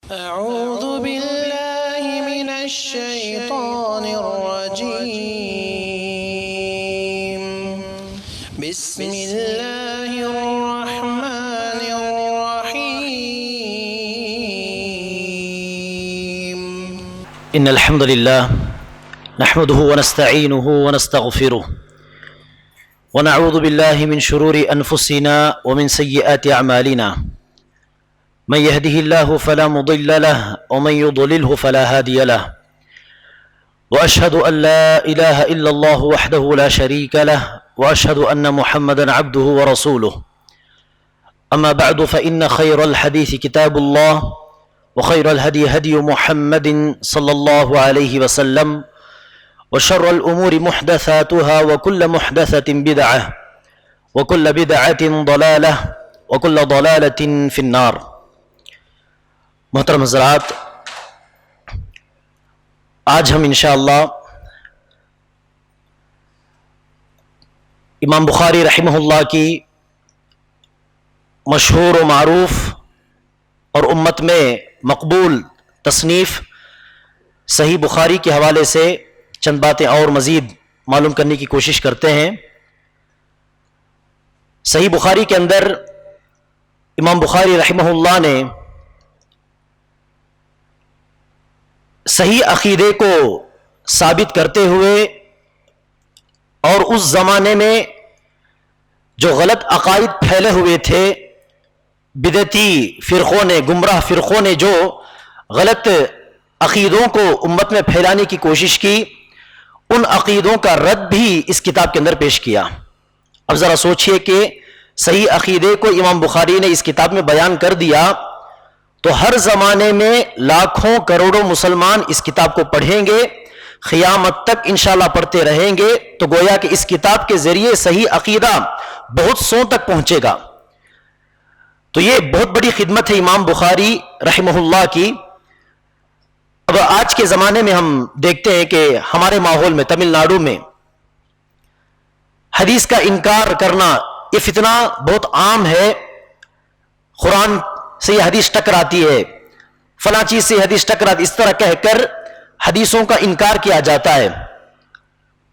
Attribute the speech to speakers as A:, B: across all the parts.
A: أعوذ بالله من الشيطان الرجيم بسم الله الرحمن الرحيم
B: إن الحمد لله نحمده ونستعينه ونستغفره ونعوذ بالله من شرور أنفسنا ومن سيئات أعمالنا من يهده الله فلا مضل له ومن يضلله فلا هادي له وأشهد أن لا إله إلا الله وحده لا شريك له وأشهد أن محمدا عبده ورسوله أما بعد فإن خير الحديث كتاب الله وخير الهدي هدي محمد صلى الله عليه وسلم وشر الأمور محدثاتها وكل محدثة بدعة وكل بدعة ضلالة وكل ضلالة في النار. محترم حضرات، آج ہم انشاءاللہ امام بخاری رحمہ اللہ کی مشہور و معروف اور امت میں مقبول تصنیف صحیح بخاری کے حوالے سے چند باتیں اور مزید معلوم کرنے کی کوشش کرتے ہیں. صحیح بخاری کے اندر امام بخاری رحمہ اللہ نے صحیح عقیدے کو ثابت کرتے ہوئے اور اس زمانے میں جو غلط عقائد پھیلے ہوئے تھے، بدعتی فرقوں نے، گمراہ فرقوں نے جو غلط عقیدوں کو امت میں پھیلانے کی کوشش کی، ان عقیدوں کا رد بھی اس کتاب کے اندر پیش کیا. اب ذرا سوچئے کہ صحیح عقیدے کو امام بخاری نے اس کتاب میں بیان کر دیا تو ہر زمانے میں لاکھوں کروڑوں مسلمان اس کتاب کو پڑھیں گے، قیامت تک انشاءاللہ پڑھتے رہیں گے، تو گویا کہ اس کتاب کے ذریعے صحیح عقیدہ بہت سو تک پہنچے گا. تو یہ بہت بڑی خدمت ہے امام بخاری رحمہ اللہ کی. اب آج کے زمانے میں ہم دیکھتے ہیں کہ ہمارے ماحول میں، تمل ناڈو میں حدیث کا انکار کرنا یہ فتنہ بہت عام ہے. قرآن سے یہ حدیث ٹکراتی ہے، فلاں چیز سے حدیث ٹکراتی، اس طرح کہہ کر حدیثوں کا انکار کیا جاتا ہے.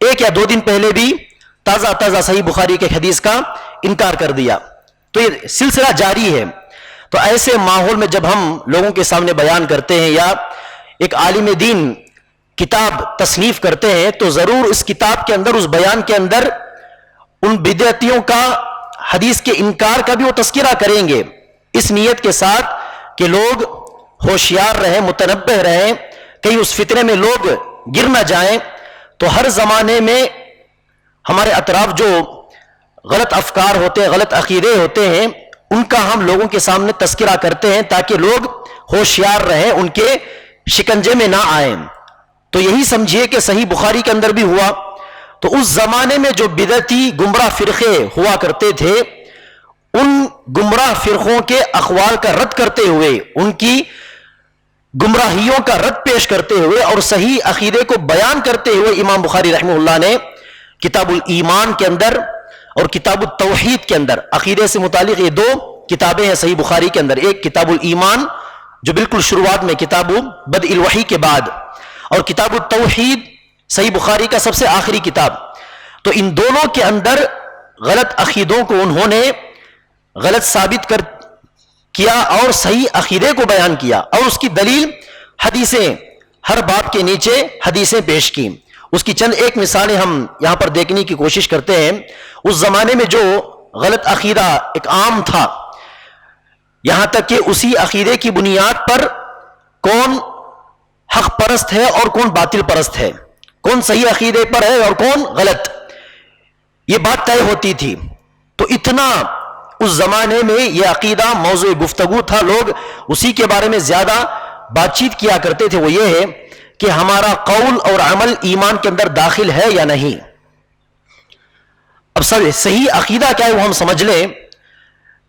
B: ایک یا دو دن پہلے بھی تازہ صحیح بخاری کے حدیث کا انکار کر دیا. تو یہ سلسلہ جاری ہے. تو ایسے ماحول میں جب ہم لوگوں کے سامنے بیان کرتے ہیں یا ایک عالم دین کتاب تصنیف کرتے ہیں تو ضرور اس کتاب کے اندر، اس بیان کے اندر ان بدعتیوں کا، حدیث کے انکار کا بھی وہ تذکرہ کریں گے، اس نیت کے ساتھ کہ لوگ ہوشیار رہیں، متنبہ رہیں، کہیں اس فتنے میں لوگ گر نہ جائیں. تو ہر زمانے میں ہمارے اطراف جو غلط افکار ہوتے ہیں، غلط عقیدے ہوتے ہیں، ان کا ہم لوگوں کے سامنے تذکرہ کرتے ہیں تاکہ لوگ ہوشیار رہیں، ان کے شکنجے میں نہ آئیں. تو یہی سمجھیے کہ صحیح بخاری کے اندر بھی ہوا. تو اس زمانے میں جو بدعتی گمراہ فرقے ہوا کرتے تھے، ان گمراہ فرقوں کے اقوال کا رد کرتے ہوئے، ان کی گمراہیوں کا رد پیش کرتے ہوئے اور صحیح عقیدے کو بیان کرتے ہوئے امام بخاری رحمہ اللہ نے کتاب الایمان کے اندر اور کتاب التوحید کے اندر، عقیدے سے متعلق یہ دو کتابیں ہیں صحیح بخاری کے اندر، ایک کتاب الایمان جو بالکل شروعات میں کتاب بدء الوحی کے بعد، اور کتاب التوحید صحیح بخاری کا سب سے آخری کتاب. تو ان دونوں کے اندر غلط عقیدوں کو انہوں نے غلط ثابت کیا اور صحیح عقیدے کو بیان کیا، اور اس کی دلیل حدیثیں، ہر باب کے نیچے حدیثیں پیش کی. اس کی چند ایک مثالیں ہم یہاں پر دیکھنے کی کوشش کرتے ہیں. اس زمانے میں جو غلط عقیدہ ایک عام تھا، یہاں تک کہ اسی عقیدے کی بنیاد پر کون حق پرست ہے اور کون باطل پرست ہے، کون صحیح عقیدے پر ہے اور کون غلط، یہ بات طے ہوتی تھی. تو اتنا اس زمانے میں یہ عقیدہ موضوع گفتگو تھا، لوگ اسی کے بارے میں زیادہ بات چیت کیا کرتے تھے. وہ یہ ہے کہ ہمارا قول اور عمل ایمان کے اندر داخل ہے یا نہیں. اب صحیح عقیدہ کیا ہے وہ ہم سمجھ لیں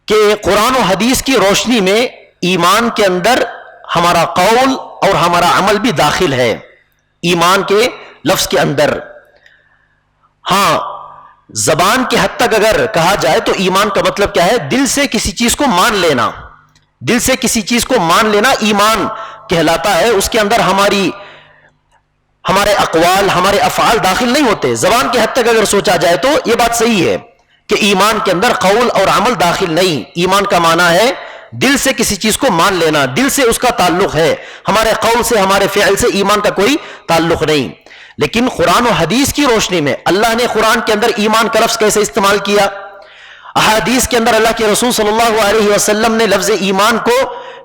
B: کہ قرآن و حدیث کی روشنی میں ایمان کے اندر ہمارا قول اور ہمارا عمل بھی داخل ہے ایمان کے لفظ کے اندر. ہاں، زبان کے حد تک اگر کہا جائے تو ایمان کا مطلب کیا ہے؟ دل سے کسی چیز کو مان لینا، دل سے کسی چیز کو مان لینا ایمان کہلاتا ہے. اس کے اندر ہمارے اقوال، ہمارے افعال داخل نہیں ہوتے. زبان کے حد تک اگر سوچا جائے تو یہ بات صحیح ہے کہ ایمان کے اندر قول اور عمل داخل نہیں. ایمان کا معنی ہے دل سے کسی چیز کو مان لینا، دل سے اس کا تعلق ہے، ہمارے قول سے، ہمارے فعل سے ایمان کا کوئی تعلق نہیں. لیکن قرآن و حدیث کی روشنی میں اللہ نے قرآن کے اندر ایمان کا لفظ کیسے استعمال کیا، احادیث کے اندر اللہ کے رسول صلی اللہ علیہ وسلم نے لفظ ایمان کو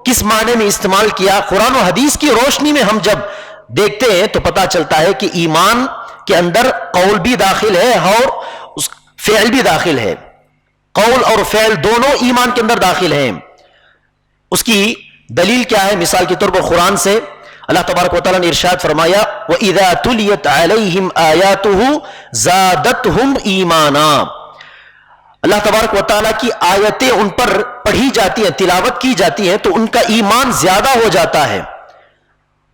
B: کس معنی میں استعمال کیا، قرآن و حدیث کی روشنی میں ہم جب دیکھتے ہیں تو پتا چلتا ہے کہ ایمان کے اندر قول بھی داخل ہے اور اس فعل بھی داخل ہے. قول اور فعل دونوں ایمان کے اندر داخل ہیں. اس کی دلیل کیا ہے؟ مثال کے طور پر قرآن سے اللہ تبارک و تعالیٰ نے ارشاد فرمایا وَإِذَا تُلِيَتْ عَلَيْهِمْ آيَاتُهُ زَادَتْهُمْ إِيمَانًا. اللہ تبارک و تعالیٰ کی آیتیں ان پر پڑھی جاتی ہیں، تلاوت کی جاتی ہیں تو ان کا ایمان زیادہ ہو جاتا ہے.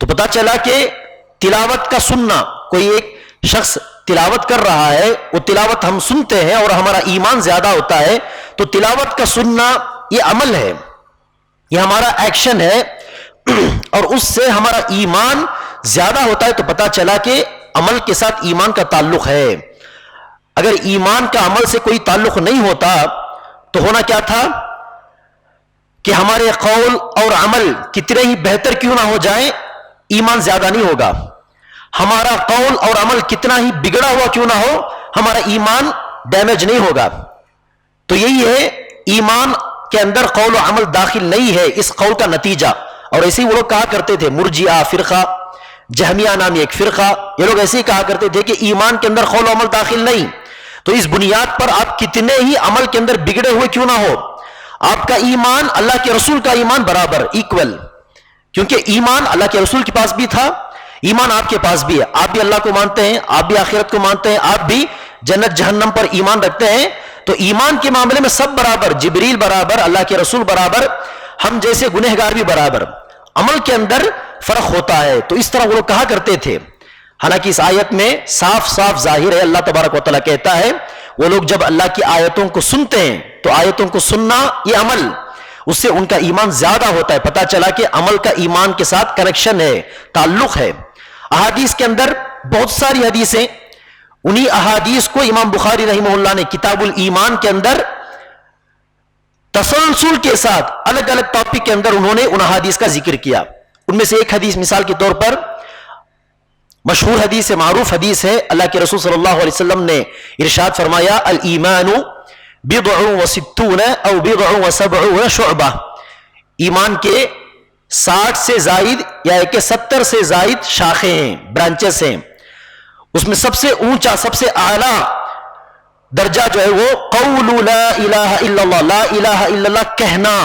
B: تو پتا چلا کہ تلاوت کا سننا، کوئی ایک شخص تلاوت کر رہا ہے، وہ تلاوت ہم سنتے ہیں اور ہمارا ایمان زیادہ ہوتا ہے. تو تلاوت کا سننا یہ عمل ہے، یہ ہمارا ایکشن ہے اور اس سے ہمارا ایمان زیادہ ہوتا ہے. تو پتا چلا کہ عمل کے ساتھ ایمان کا تعلق ہے. اگر ایمان کا عمل سے کوئی تعلق نہیں ہوتا تو ہونا کیا تھا کہ ہمارے قول اور عمل کتنے ہی بہتر کیوں نہ ہو جائیں، ایمان زیادہ نہیں ہوگا. ہمارا قول اور عمل کتنا ہی بگڑا ہوا کیوں نہ ہو، ہمارا ایمان ڈیمیج نہیں ہوگا. تو یہی ہے ایمان کے اندر قول و عمل داخل نہیں ہے، اس قول کا نتیجہ. اور ایسے ہی وہ لوگ کہا کرتے تھے، مرجئہ فرقہ، جہمیہ نامی ایک فرقہ، یہ لوگ ایسے ہی کہا کرتے تھے کہ ایمان کے اندر قول و عمل داخل نہیں. تو اس بنیاد پر آپ کتنے ہی عمل کے اندر بگڑے ہوئے کیوں نہ ہو، آپ کا ایمان اللہ کے رسول کا ایمان برابر، ایکول. کیونکہ ایمان اللہ کے رسول کے پاس بھی تھا، ایمان آپ کے پاس بھی ہے. آپ بھی اللہ کو مانتے ہیں، آپ بھی آخرت کو مانتے ہیں، آپ بھی جنت جہنم پر ایمان رکھتے ہیں. تو ایمان کے معاملے میں سب برابر، جبریل برابر، اللہ کے رسول برابر، ہم جیسے گنہگار بھی برابر. عمل کے اندر فرق ہوتا ہے. تو اس طرح وہ لوگ کہا کرتے تھے. حالانکہ اس آیت میں صاف صاف ظاہر ہے، اللہ تبارک و تعالیٰ کہتا ہے وہ لوگ جب اللہ کی آیتوں کو سنتے ہیں تو آیتوں کو سننا یہ عمل، اس سے ان کا ایمان زیادہ ہوتا ہے. پتا چلا کہ عمل کا ایمان کے ساتھ کنیکشن ہے، تعلق ہے. احادیث کے اندر بہت ساری حدیثیں، انہی احادیث کو امام بخاری رحمہ اللہ نے کتاب الایمان کے اندر تسلسل کے ساتھ الگ الگ ٹاپک کے اندر انہوں نے ان احادیث کا ذکر کیا. ان میں سے ایک حدیث مثال کے طور پر مشہور حدیث ہے، معروف حدیث ہے. اللہ کے رسول صلی اللہ علیہ وسلم نے ارشاد فرمایا الایمان بضع وستون او بضع وسبعون شعبہ. ایمان کے 60 سے زائد یا 70 سے زائد شاخیں ہیں، برانچز ہیں. اس میں سب سے اونچا، سب سے اعلیٰ درجہ جو ہے وہ قول لا الہ الا اللہ، لا الہ الا اللہ کہنا.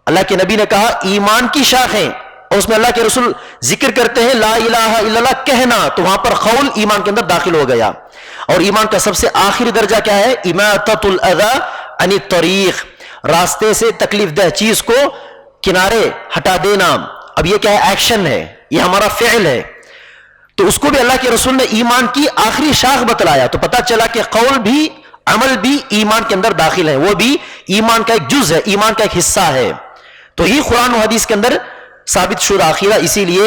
B: اللہ کے نبی نے کہا ایمان کی شاخیں، اور اس میں اللہ کے رسول ذکر کرتے ہیں لا الہ الا اللہ کہنا. تو وہاں پر قول ایمان کے اندر داخل ہو گیا. اور ایمان کا سب سے آخری درجہ کیا ہے؟ اماطۃ الاذی عن الطریق، راستے سے تکلیف دہ چیز کو کنارے ہٹا دینا. اب یہ کیا ہے؟ ایکشن ہے، یہ ہمارا فعل ہے. تو اس کو بھی اللہ کے رسول نے ایمان کی آخری شاخ بتلایا. تو پتا چلا کہ قول بھی عمل بھی ایمان کے اندر داخل ہے، وہ بھی ایمان کا ایک جز ہے، ایمان کا ایک حصہ ہے. تو یہ قرآن و حدیث کے اندر ثابت شدہ عقیدہ. اسی لیے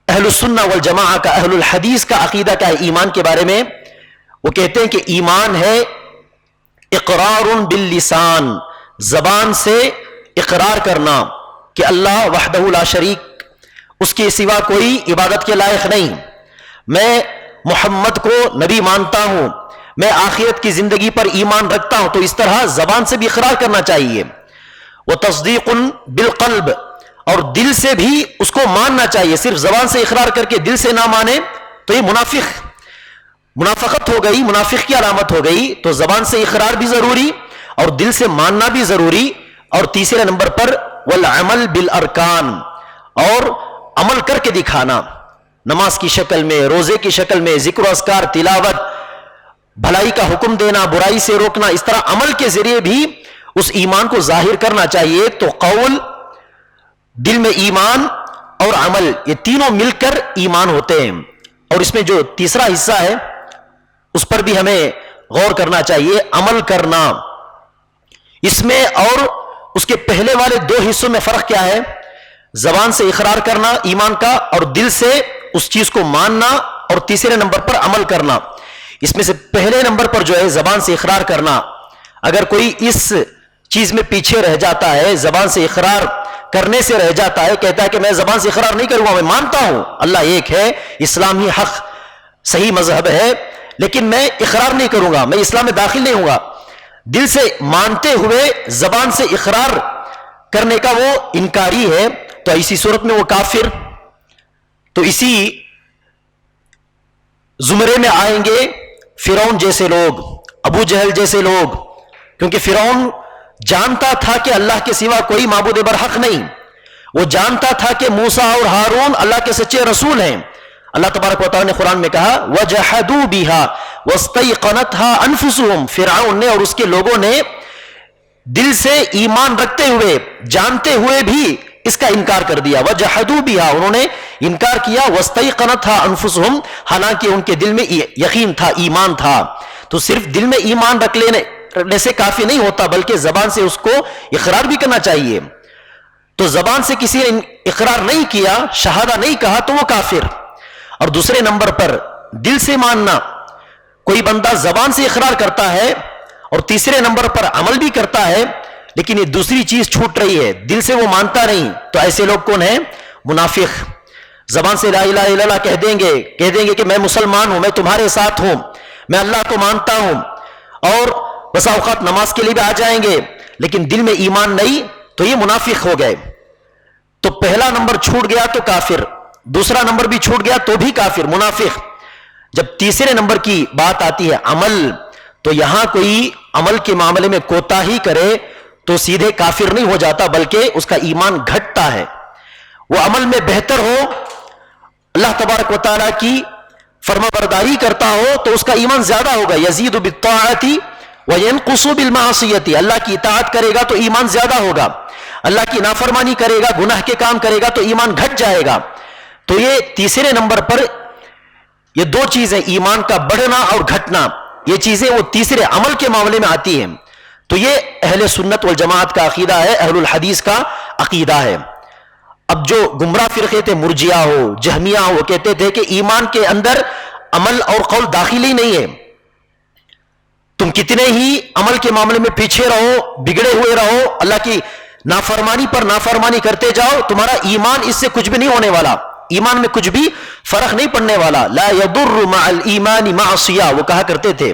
B: اہل السنہ والجماعہ کا، اہل الحدیث کا عقیدہ کیا ہے ایمان کے بارے میں؟ وہ کہتے ہیں کہ ایمان ہے اقرار باللسان، زبان سے اقرار کرنا کہ اللہ وحدہ لا شریک، اس کے سوا کوئی عبادت کے لائق نہیں. میں محمد کو نبی مانتا ہوں، میں آخرت کی زندگی پر ایمان رکھتا ہوں. تو اس طرح زبان سے بھی اقرار کرنا چاہیے. وتصدیق بالقلب، اور دل سے بھی اس کو ماننا چاہیے. صرف زبان سے اقرار کر کے دل سے نہ مانے تو یہ منافقت ہو گئی، منافق کی علامت ہو گئی. تو زبان سے اقرار بھی ضروری اور دل سے ماننا بھی ضروری. اور تیسرے نمبر پر والعمل بالارکان، اور عمل کر کے دکھانا، نماز کی شکل میں، روزے کی شکل میں، ذکر و اذکار، تلاوت، بھلائی کا حکم دینا، برائی سے روکنا. اس طرح عمل کے ذریعے بھی اس ایمان کو ظاہر کرنا چاہیے. تو قول، دل میں ایمان اور عمل، یہ تینوں مل کر ایمان ہوتے ہیں. اور اس میں جو تیسرا حصہ ہے اس پر بھی ہمیں غور کرنا چاہیے، عمل کرنا. اس میں اور اس کے پہلے والے دو حصوں میں فرق کیا ہے؟ زبان سے اقرار کرنا ایمان کا، اور دل سے اس چیز کو ماننا، اور تیسرے نمبر پر عمل کرنا۔ اس میں سے پہلے نمبر پر جو ہے زبان سے اقرار کرنا، اگر کوئی اس چیز میں پیچھے رہ جاتا ہے، زبان سے اقرار کرنے سے رہ جاتا ہے، کہتا ہے کہ میں زبان سے اقرار نہیں کروں گا، میں مانتا ہوں اللہ ایک ہے، اسلام ہی حق صحیح مذہب ہے، لیکن میں اقرار نہیں کروں گا، میں اسلام میں داخل نہیں ہوں گا، دل سے مانتے ہوئے زبان سے اقرار کرنے کا وہ انکاری ہے، تو اسی صورت میں وہ کافر۔ تو اسی زمرے میں آئیں گے فرعون جیسے لوگ، ابو جہل جیسے لوگ، کیونکہ فرعون جانتا تھا کہ اللہ کے سوا کوئی معبود برحق نہیں، وہ جانتا تھا کہ موسیٰ اور ہارون اللہ کے سچے رسول ہیں۔ اللہ تبارک و تعالیٰ نے قرآن میں کہا وَجَحَدُوا بِهَا وَاسْتَيْقَنَتْهَا أَنفُسُهُمْ، فرعون نے اور اس کے لوگوں نے دل سے ایمان رکھتے ہوئے جانتے ہوئے بھی اس کا انکار کر دیا۔ وَجَحَدُوا بِهَا، انہوں نے انکار کیا، وَاسْتَيْقَنَتْهَا أَنفُسُهُمْ، حالانکہ ان کے دل میں یقین تھا، ایمان تھا۔ تو صرف دل میں ایمان رکھنے سے کافی نہیں ہوتا، بلکہ زبان سے اس کو اقرار بھی کرنا چاہیے۔ تو زبان سے کسی نے اقرار نہیں کیا، شہادہ نہیں کہا، تو وہ کافر۔ اور دوسرے نمبر پر دل سے ماننا، کوئی بندہ زبان سے اقرار کرتا ہے اور تیسرے نمبر پر عمل بھی کرتا ہے، لیکن یہ دوسری چیز چھوٹ رہی ہے، دل سے وہ مانتا نہیں، تو ایسے لوگ کون ہیں؟ منافق۔ زبان سے لا الہ الا اللہ کہہ دیں گے کہ میں مسلمان ہوں، میں تمہارے ساتھ ہوں، میں اللہ کو مانتا ہوں، اور بسا اوقات نماز کے لیے بھی آ جائیں گے، لیکن دل میں ایمان نہیں، تو یہ منافق ہو گئے۔ تو پہلا نمبر چھوٹ گیا تو کافر، دوسرا نمبر بھی چھوٹ گیا تو بھی کافر، منافق۔ جب تیسرے نمبر کی بات آتی ہے عمل، تو یہاں کوئی عمل کے معاملے میں کوتاہی کرے تو سیدھے کافر نہیں ہو جاتا، بلکہ اس کا ایمان گھٹتا ہے۔ وہ عمل میں بہتر ہو، اللہ تبارک و تعالیٰ کی فرما برداری کرتا ہو، تو اس کا ایمان زیادہ ہوگا۔ یزید بالطاعت وینقص بالمعصیت، اللہ کی اطاعت کرے گا تو ایمان زیادہ ہوگا، اللہ کی نافرمانی کرے گا، گناہ کے کام کرے گا تو ایمان گھٹ جائے گا۔ تو یہ تیسرے نمبر پر یہ دو چیزیں، ایمان کا بڑھنا اور گھٹنا، یہ چیزیں وہ تیسرے عمل کے معاملے میں آتی ہیں۔ تو یہ اہل سنت والجماعت کا عقیدہ ہے، اہل الحدیث کا عقیدہ ہے۔ اب جو گمراہ فرقے تھے، مرجیہ ہو، جہمیہ ہو، وہ کہتے تھے کہ ایمان کے اندر عمل اور قول داخل ہی نہیں ہے، تم کتنے ہی عمل کے معاملے میں پیچھے رہو، بگڑے ہوئے رہو، اللہ کی نافرمانی پر نافرمانی کرتے جاؤ، تمہارا ایمان اس سے کچھ بھی نہیں ہونے والا، ایمان میں کچھ بھی فرق نہیں پڑنے والا۔ لا يضر مع الایمان معصیہ، وہ کہا کرتے تھے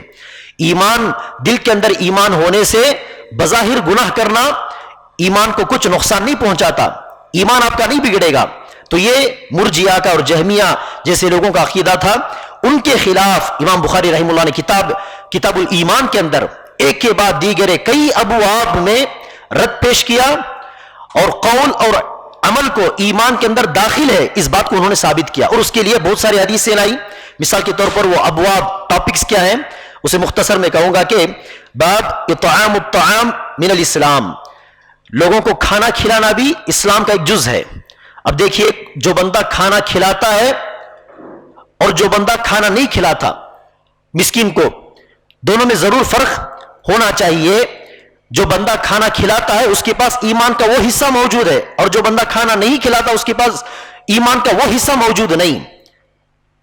B: ایمان، دل کے اندر ایمان ہونے سے بظاہر گناہ کرنا ایمان کو کچھ نقصان نہیں پہنچاتا، ایمان آپ کا نہیں بگڑے گا۔ تو یہ مرجیہ کا اور جہمیہ جیسے لوگوں کا عقیدہ تھا، ان کے خلاف امام بخاری رحمہ اللہ نے کتاب الایمان کے اندر ایک کے بعد دیگر کئی ابواب میں رد پیش کیا، اور قول اور عمل کو ایمان کے اندر داخل ہے، اس بات کو انہوں نے ثابت کیا، اور اس کے لیے بہت ساری حدیثیں لائی۔ مثال کے طور پر وہ ابواب، ٹاپکس کیا ہیں، اسے مختصر میں کہوں گا کہ باب اطعام الطعام من الاسلام، لوگوں کو کھانا کھلانا بھی اسلام کا ایک جز ہے۔ اب دیکھیے، جو بندہ کھانا کھلاتا ہے اور جو بندہ کھانا نہیں کھلاتا مسکین کو، دونوں میں ضرور فرق ہونا چاہیے۔ جو بندہ کھانا کھلاتا ہے اس کے پاس ایمان کا وہ حصہ موجود ہے، اور جو بندہ کھانا نہیں کھلاتا اس کے پاس ایمان کا وہ حصہ موجود نہیں۔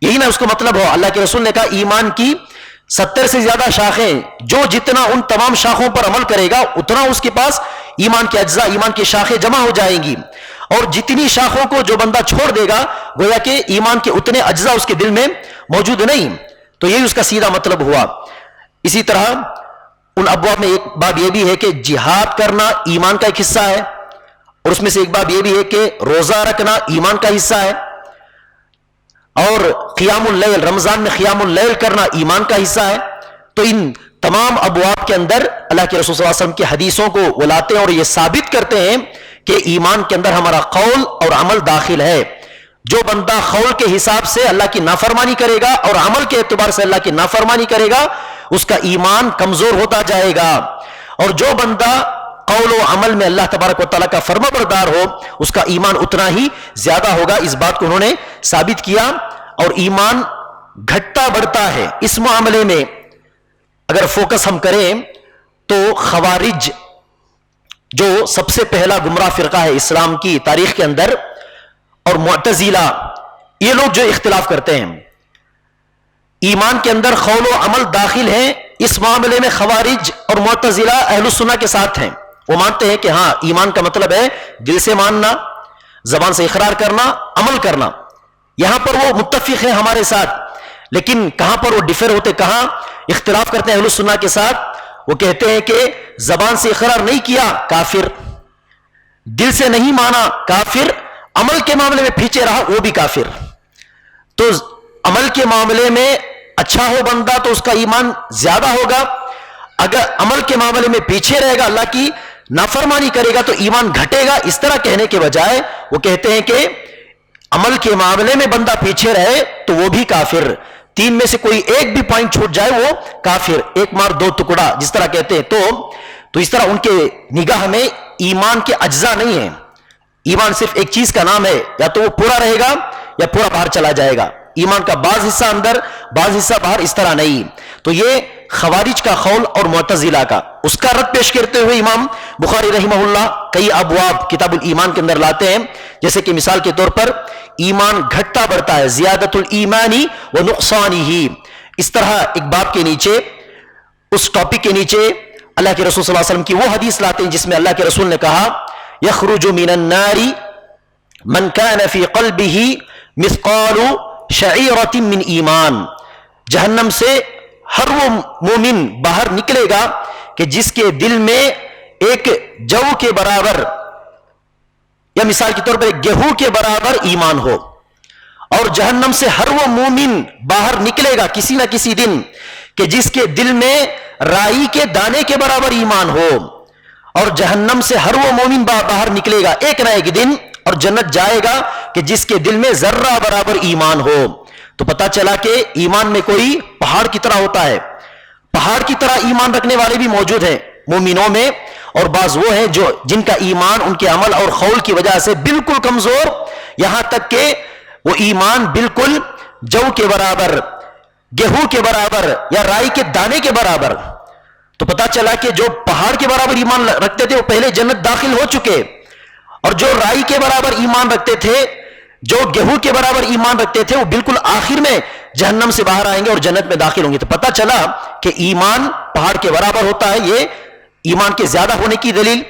B: یہی نہ اس کو مطلب ہو، اللہ کے رسول نے کہا ایمان کی 70 سے زیادہ شاخیں، جو جتنا ان تمام شاخوں پر عمل کرے گا اتنا اس کے پاس ایمان کے اجزاء، ایمان کی شاخیں جمع ہو جائیں گی، اور جتنی شاخوں کو جو بندہ چھوڑ دے گا گویا کہ ایمان کے اتنے اجزاء اس کے دل میں موجود نہیں۔ تو یہی اس کا سیدھا مطلب ہوا۔ اسی طرح ان ابواب میں ایک باب یہ بھی ہے کہ جہاد کرنا ایمان کا ایک حصہ ہے، اور اس میں سے ایک باب یہ بھی ہے کہ روزہ رکھنا ایمان کا حصہ ہے، اور قیام اللیل، رمضان میں قیام اللیل کرنا ایمان کا حصہ ہے۔ تو ان تمام ابواب کے اندر اللہ کے رسول صلی اللہ علیہ وسلم کی حدیثوں کو وہ لاتے ہیں اور یہ ثابت کرتے ہیں کہ ایمان کے اندر ہمارا قول اور عمل داخل ہے۔ جو بندہ قول کے حساب سے اللہ کی نافرمانی کرے گا اور عمل کے اعتبار سے اللہ کی نافرمانی کرے گا، اس کا ایمان کمزور ہوتا جائے گا، اور جو بندہ قول و عمل میں اللہ تبارک و تعالیٰ کا فرما بردار ہو اس کا ایمان اتنا ہی زیادہ ہوگا۔ اس بات کو انہوں نے ثابت کیا، اور ایمان گھٹتا بڑھتا ہے۔ اس معاملے میں اگر فوکس ہم کریں تو خوارج جو سب سے پہلا گمراہ فرقہ ہے اسلام کی تاریخ کے اندر، اور معتزلہ، یہ لوگ جو اختلاف کرتے ہیں ایمان کے اندر قول و عمل داخل ہیں، اس معاملے میں خوارج اور معتزلہ اہل السنہ کے ساتھ ہیں. وہ مانتے ہیں کہ ہاں ایمان کا مطلب ہے دل سے ماننا، زبان سے اقرار کرنا، عمل کرنا. یہاں پر وہ متفق ہیں ہمارے ساتھ، لیکن کہاں پر وہ ڈفر ہوتے، کہاں اختلاف کرتے ہیں اہل السنہ کے ساتھ. وہ کہتے ہیں کہ زبان سے اقرار نہیں کیا کافر، دل سے نہیں مانا کافر، عمل کے معاملے میں پیچھے رہا وہ بھی کافر. تو عمل کے معاملے میں اچھا ہو بندہ تو اس کا ایمان زیادہ ہوگا، اگر عمل کے معاملے میں پیچھے رہے گا، اللہ کی نافرمانی کرے گا تو ایمان گھٹے گا. اس طرح کہنے کے بجائے وہ کہتے ہیں کہ عمل کے معاملے میں بندہ پیچھے رہے تو وہ بھی کافر، تین میں سے کوئی ایک بھی پوائنٹ چھوٹ جائے وہ کافر، ایک مار دو ٹکڑا جس طرح کہتے ہیں. تو اس طرح ان کے نگاہ میں ایمان کے اجزاء نہیں ہیں. ایمان صرف ایک چیز کا نام ہے، یا تو وہ پورا رہے گا یا پورا باہر چلا جائے گا. ایمان کا بعض حصہ اندر بعض حصہ باہر، اس طرح نہیں. تو یہ خوارج کا قول اور معتزلہ کا، اس کا رد پیش کرتے ہوئے امام بخاری رحمہ اللہ کئی ابواب کتاب الایمان کے اندر لاتے ہیں. جیسے کہ مثال کے طور پر ایمان گھٹتا بڑھتا ہے، زیادت الایمانی و نقصانی. اس طرح ایک باب کے نیچے، اس ٹاپک کے نیچے اللہ کے رسول صلی اللہ علیہ وسلم کی وہ حدیث لاتے ہیں جس میں اللہ کے رسول نے کہا یخرج من النار من كان في قلبه مثقال شعيرة من ایمان. جہنم سے ہر وہ مومن باہر نکلے گا کہ جس کے دل میں ایک جو کے برابر، یا مثال کے طور پر ایک گیہوں کے برابر ایمان ہو. اور جہنم سے ہر وہ مومن باہر نکلے گا کسی نہ کسی دن کہ جس کے دل میں رائی کے دانے کے برابر ایمان ہو. اور جہنم سے ہر وہ مومن باہر نکلے گا ایک نہ ایک دن اور جنت جائے گا کہ جس کے دل میں ذرہ برابر ایمان ہو. تو پتا چلا کہ ایمان میں کوئی پہاڑ کی طرح ہوتا ہے. پہاڑ کی طرح ایمان رکھنے والے بھی موجود ہیں مومنوں میں، اور بعض وہ ہیں جو جن کا ایمان ان کے عمل اور قول کی وجہ سے بالکل کمزور، یہاں تک کہ وہ ایمان بالکل جو کے برابر، گیہوں کے برابر یا رائی کے دانے کے برابر. تو پتا چلا کہ جو پہاڑ کے برابر ایمان رکھتے تھے وہ پہلے جنت داخل ہو چکے، اور جو رائی کے برابر ایمان رکھتے تھے، جو گیہوں کے برابر ایمان رکھتے تھے، وہ بالکل آخر میں جہنم سے باہر آئیں گے اور جنت میں داخل ہوں گے. تو پتا چلا کہ ایمان پہاڑ کے برابر ہوتا ہے، یہ ایمان کے زیادہ ہونے کی دلیل.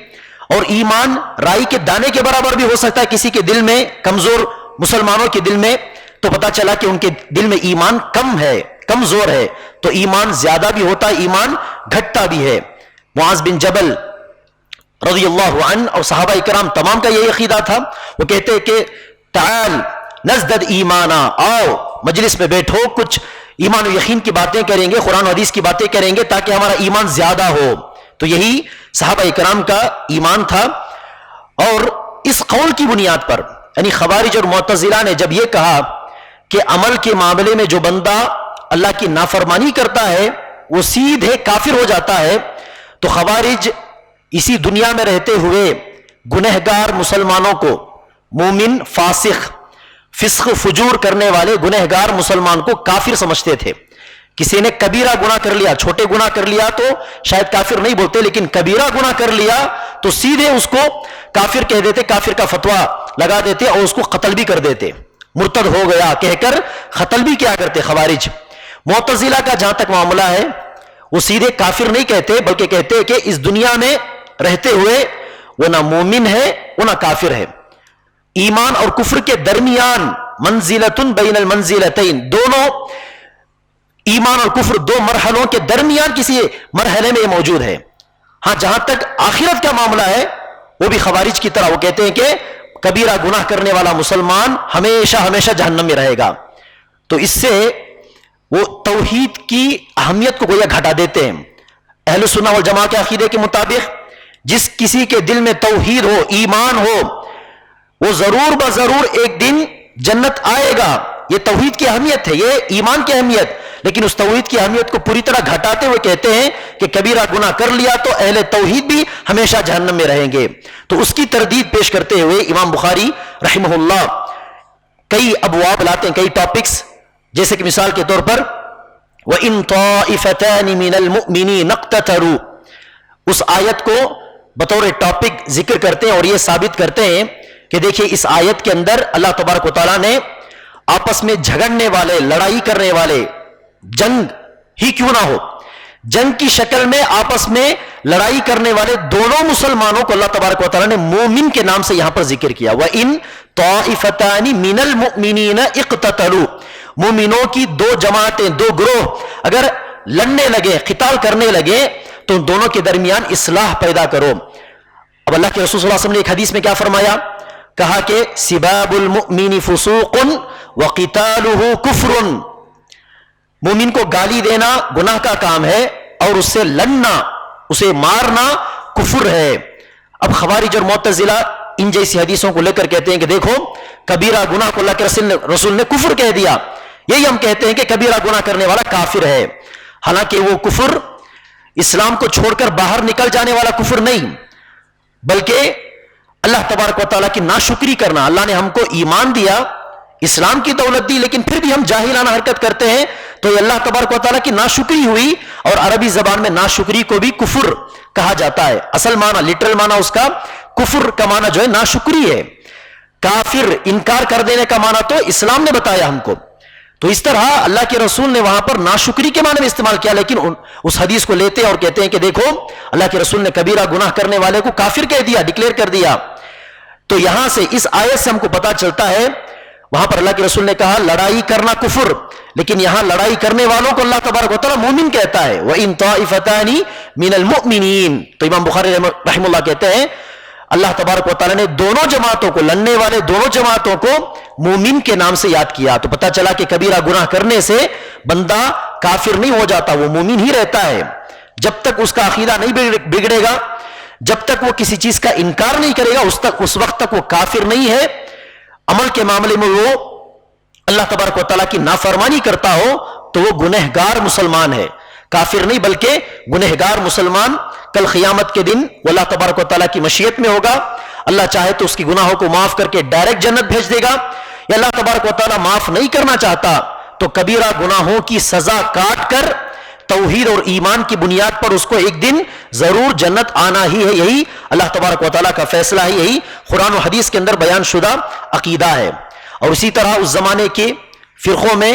B: اور ایمان رائی کے دانے کے برابر بھی ہو سکتا ہے کسی کے دل میں، کمزور مسلمانوں کے دل میں. تو پتا چلا کہ ان کے دل میں ایمان کم ہے، کمزور ہے. تو ایمان زیادہ بھی ہوتا ہے، ایمان گھٹتا بھی ہے. معاذ بن جبل رضی اللہ عنہ اور صحابہ کرام تمام کا یہی عقیدہ تھا. وہ کہتے کہ تعال نزدد ایمانا، آؤ مجلس میں بیٹھو، کچھ ایمان و یقین کی باتیں کریں گے، قرآن و حدیث کی باتیں کریں گے تاکہ ہمارا ایمان زیادہ ہو. تو یہی صحابہ کرام کا ایمان تھا. اور اس قول کی بنیاد پر یعنی خوارج اور معتزلہ نے جب یہ کہا کہ عمل کے معاملے میں جو بندہ اللہ کی نافرمانی کرتا ہے وہ سیدھے کافر ہو جاتا ہے، تو خوارج اسی دنیا میں رہتے ہوئے گنہگار مسلمانوں کو، مومن فاسق، فسق فجور کرنے والے گنہگار مسلمان کو کافر سمجھتے تھے. کسی نے کبیرہ گناہ کر لیا، چھوٹے گناہ کر لیا تو شاید کافر نہیں بولتے، لیکن کبیرہ گناہ کر لیا تو سیدھے اس کو کافر کہہ دیتے، کافر کا فتویٰ لگا دیتے اور اس کو قتل بھی کر دیتے. مرتد ہو گیا کہہ کر قتل بھی کیا کرتے خوارج. معتزلہ کا جہاں تک معاملہ ہے وہ سیدھے کافر نہیں کہتے، بلکہ کہتے کہ اس دنیا میں رہتے ہوئے وہ نہ مومن ہے وہ نہ کافر ہے. ایمان اور کفر کے درمیان منزلۃ بین المنزلتین، دونوں ایمان اور کفر دو مرحلوں کے درمیان کسی مرحلے میں یہ موجود ہے. ہاں جہاں تک آخرت کا معاملہ ہے وہ بھی خوارج کی طرح وہ کہتے ہیں کہ کبیرہ گناہ کرنے والا مسلمان ہمیشہ ہمیشہ جہنم میں رہے گا. تو اس سے وہ توحید کی اہمیت کو گویا گھٹا دیتے ہیں. اہل سنہ والجماعہ کے عقیدے کے مطابق جس کسی کے دل میں توحید ہو، ایمان ہو، وہ ضرور بضرور ایک دن جنت آئے گا. یہ توحید کی اہمیت ہے، یہ ایمان کی اہمیت. لیکن اس توحید کی اہمیت کو پوری طرح گھٹاتے ہوئے کہتے ہیں کہ کبیرہ گناہ کر لیا تو اہل توحید بھی ہمیشہ جہنم میں رہیں گے. تو اس کی تردید پیش کرتے ہوئے امام بخاری رحمہ اللہ کئی ابواب لاتے ہیں، کئی ٹاپکس، جیسے کہ مثال کے طور پر وَإِن طَائِفَتَانِ مِنَ الْمُؤْمِنِينَ اقْتَتَلُوا، اس آیت کو بطور ٹاپک ذکر کرتے ہیں اور یہ ثابت کرتے ہیں کہ دیکھیے اس آیت کے اندر اللہ تبارک و تعالیٰ نے آپس میں جھگڑنے والے، لڑائی کرنے والے، جنگ ہی کیوں نہ ہو، جنگ کی شکل میں آپس میں لڑائی کرنے والے دونوں مسلمانوں کو اللہ تبارک و تعالیٰ نے مومن کے نام سے یہاں پر ذکر کیا. وَإِن طَائِفَتَانِ مِنَ الْمُؤْمِنِينَ اقْتَتَلُوا، مومنوں کی دو جماعتیں، دو گروہ اگر لڑنے لگے، قتال کرنے لگے تو دونوں کے درمیان اصلاح پیدا کرو. اب اللہ کے رسول صلی اللہ علیہ وسلم نے ایک حدیث میں کیا فرمایا؟ کہا کہ سباب المؤمن فسوق وقتالہ کفر، مومن کو گالی دینا گناہ کا کام ہے اور اس سے لڑنا، اسے مارنا کفر ہے. اب خوارج اور معتزلہ ان جیسی حدیثوں کو لے کر کہتے ہیں کہ دیکھو کبیرہ گناہ کو اللہ کے رسول نے کفر کہہ دیا، یہی ہم کہتے ہیں کہ کبیرہ گناہ کرنے والا کافر ہے. حالانکہ وہ کفر اسلام کو چھوڑ کر باہر نکل جانے والا کفر نہیں، بلکہ اللہ تبارک و تعالیٰ کی ناشکری کرنا. اللہ نے ہم کو ایمان دیا، اسلام کی دولت دی، لیکن پھر بھی ہم جاہلانہ حرکت کرتے ہیں تو یہ اللہ تبارک و تعالیٰ کی ناشکری ہوئی. اور عربی زبان میں ناشکری کو بھی کفر کہا جاتا ہے. اصل معنی، لٹرل معنی اس کا کفر کا معنی جو ہے ناشکری ہے. کافر، انکار کر دینے کا معنی تو اسلام نے بتایا ہم کو. تو اس طرح اللہ کے رسول نے وہاں پر ناشکری کے معنی میں استعمال کیا، لیکن اس حدیث کو لیتے اور کہتے ہیں کہ دیکھو اللہ کے رسول نے کبیرہ گناہ کرنے والے کو کافر کہہ دیا، ڈکلیئر کر دیا. تو یہاں سے اس آیت سے ہم کو پتا چلتا ہے، وہاں پر اللہ کے رسول نے کہا لڑائی کرنا کفر، لیکن یہاں لڑائی کرنے والوں کو اللہ تبارک و تعالیٰ مومن کہتا ہے. وَإِن طَائِفَتَانِ مِنَ الْمُؤْمِنِينَ. تو امام بخاری رحمہ اللہ کہتے ہیں اللہ تبارک و تعالیٰ نے دونوں جماعتوں کو، لڑنے والے دونوں جماعتوں کو مومن کے نام سے یاد کیا. تو پتہ چلا کہ کبیرہ گناہ کرنے سے بندہ کافر نہیں ہو جاتا، وہ مومن ہی رہتا ہے. جب تک اس کا عقیدہ نہیں بگڑے گا، جب تک وہ کسی چیز کا انکار نہیں کرے گا، اس وقت تک وہ کافر نہیں ہے. عمل کے معاملے میں وہ اللہ تبارک و تعالیٰ کی نافرمانی کرتا ہو تو وہ گنہگار مسلمان ہے، کافر نہیں بلکہ گنہگار مسلمان. کل قیامت کے دن وہ اللہ تبارک و تعالیٰ کی مشیت میں ہوگا. اللہ چاہے تو اس کی گناہوں کو معاف کر کے ڈائریکٹ جنت بھیج دے گا، یا اللہ تبارک و تعالیٰ معاف نہیں کرنا چاہتا تو کبیرہ گناہوں کی سزا کاٹ کر توحید اور ایمان کی بنیاد پر اس کو ایک دن ضرور جنت آنا ہی ہے. یہی اللہ تبارک و تعالیٰ کا فیصلہ ہے، یہی قرآن و حدیث کے اندر بیان شدہ عقیدہ ہے. اور اسی طرح اس زمانے کے فرقوں میں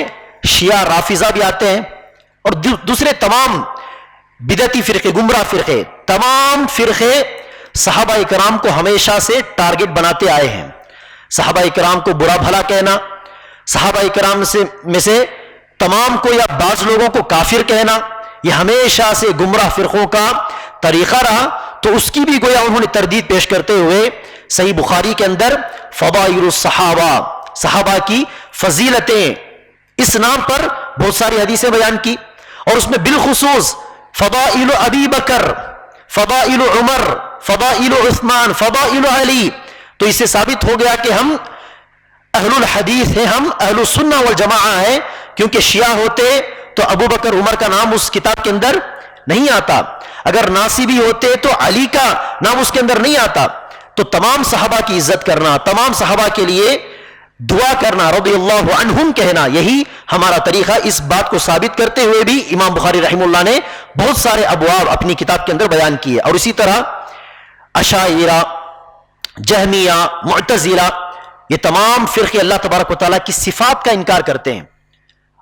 B: شیعہ رافضہ بھی آتے ہیں اور دوسرے تمام بدعتی فرقے، گمراہ فرقے، تمام فرقے صحابہ کرام کو ہمیشہ سے ٹارگٹ بناتے آئے ہیں. صحابہ کرام کو برا بھلا کہنا، صحابہ کرام میں سے تمام کو یا بعض لوگوں کو کافر کہنا، یہ ہمیشہ سے گمراہ فرقوں کا طریقہ رہا. تو اس کی بھی گویا انہوں نے تردید پیش کرتے ہوئے صحیح بخاری کے اندر فضائل الصحابہ، صحابہ کی فضیلتیں، اس نام پر بہت ساری حدیثیں بیان کی. اور اس میں بالخصوص فضائل ابی بکر، فضائل عمر، فضائل عثمان، فضائل علی. تو اس سے ثابت ہو گیا کہ ہم اہل الحدیث ہیں، ہم اہل السنہ والجماعہ ہیں. کیونکہ شیعہ ہوتے تو ابو بکر عمر کا نام اس کتاب کے اندر نہیں آتا، اگر ناصبی ہوتے تو علی کا نام اس کے اندر نہیں آتا. تو تمام صحابہ کی عزت کرنا، تمام صحابہ کے لیے دعا کرنا، رضی اللہ عنہم کہنا، یہی ہمارا طریقہ. اس بات کو ثابت کرتے ہوئے بھی امام بخاری رحمہ اللہ نے بہت سارے ابواب اپنی کتاب کے اندر بیان کیے. اور اسی طرح اشاعرہ، جہمیہ، معتزلہ، یہ تمام فرقے اللہ تبارک و تعالیٰ کی صفات کا انکار کرتے ہیں.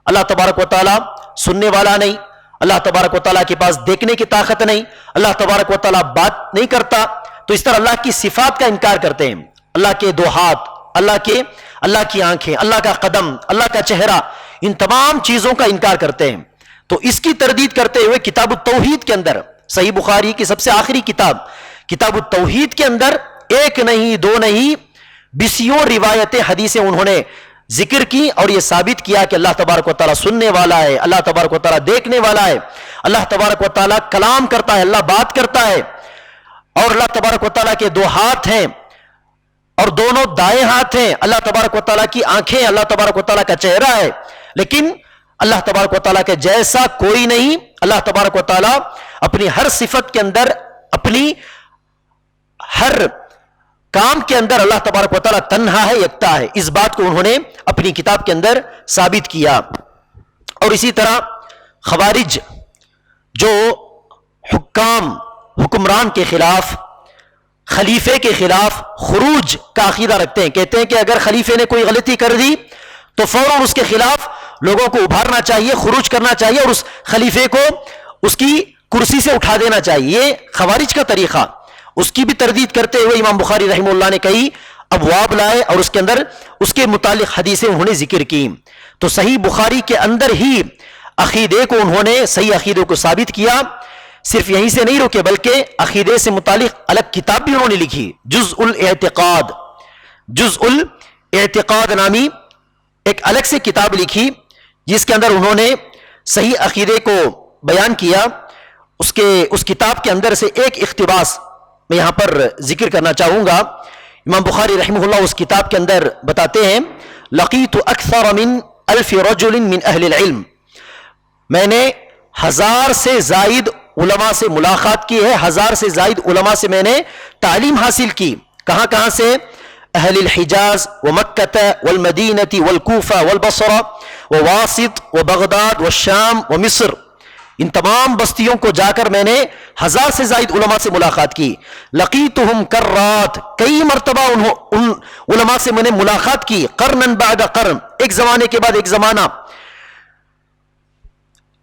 B: اللہ تبارک و تعالیٰ سننے والا نہیں، اللہ تبارک و تعالیٰ کے پاس دیکھنے کی طاقت نہیں، اللہ تبارک و تعالیٰ بات نہیں کرتا. تو اس طرح اللہ کی صفات کا انکار کرتے ہیں. اللہ کے دو ہاتھ، اللہ کی آنکھیں، اللہ کا قدم، اللہ کا چہرہ، ان تمام چیزوں کا انکار کرتے ہیں. تو اس کی تردید کرتے ہوئے کتاب التوحید کے اندر، صحیح بخاری کی سب سے آخری کتاب کتاب التوحید کے اندر ایک نہیں، دو نہیں، بیسیوں روایتیں، حدیثیں انہوں نے ذکر کی اور یہ ثابت کیا کہ اللہ تبارک و تعالیٰ سننے والا ہے، اللہ تبارک و تعالیٰ دیکھنے والا ہے، اللہ تبارک و تعالیٰ کلام کرتا ہے، اللہ بات کرتا ہے. اور اللہ تبارک و تعالیٰ کے دو ہاتھ ہیں اور دونوں دائیں ہاتھ ہیں، اللہ تبارک و تعالیٰ کی آنکھیں، اللہ تبارک و تعالیٰ کا چہرہ ہے، لیکن اللہ تبارک و تعالیٰ کے جیسا کوئی نہیں. اللہ تبارک و تعالیٰ اپنی ہر صفت کے اندر، اپنی ہر کام کے اندر اللہ تبارک و تعالیٰ تنہا ہے، یکتا ہے. اس بات کو انہوں نے اپنی کتاب کے اندر ثابت کیا. اور اسی طرح خوارج جو حکمران کے خلاف خلیفے کے خلاف خروج کا عقیدہ رکھتے ہیں. کہتے ہیں کہ اگر خلیفے نے کوئی غلطی کر دی تو فوراً اس کے خلاف لوگوں کو ابھارنا چاہیے, خروج کرنا چاہیے اور اس خلیفے کو اس کی کرسی سے اٹھا دینا چاہیے. یہ خوارج کا طریقہ. اس کی بھی تردید کرتے ہوئے امام بخاری رحمہ اللہ نے کئی ابواب لائے اور اس کے اندر اس کے متعلق حدیثیں انہوں نے ذکر کی. تو صحیح بخاری کے اندر ہی عقیدے کو انہوں نے, صحیح عقیدے کو ثابت کیا. صرف یہیں سے نہیں رکے بلکہ عقیدے سے متعلق الگ کتاب بھی انہوں نے لکھی, جزء الاعتقاد. جزء الاعتقاد نامی ایک الگ سے کتاب لکھی جس کے اندر انہوں نے صحیح عقیدے کو بیان کیا. اس کتاب کے اندر سے ایک اقتباس میں یہاں پر ذکر کرنا چاہوں گا. امام بخاری رحمہ اللہ اس کتاب کے اندر بتاتے ہیں, لقیت اکثر من 1000 رجل من اہل العلم, میں نے 1000 سے زائد علماء سے ملاقات کی ہے, 1000 سے زائد علماء سے میں نے تعلیم حاصل کی. کہاں کہاں سے؟ اہل الحجاز ومکہ والمدینہ والکوفہ والبصرہ وواسط وبغداد والشام ومصر. ان تمام بستیوں کو جا کر میں نے 1000 سے زائد علماء سے ملاقات کی. لقیتہم کرات, کئی مرتبہ ان علماء سے میں نے ملاقات کی. قرنا بعد قرن, ایک زمانے کے بعد ایک زمانہ.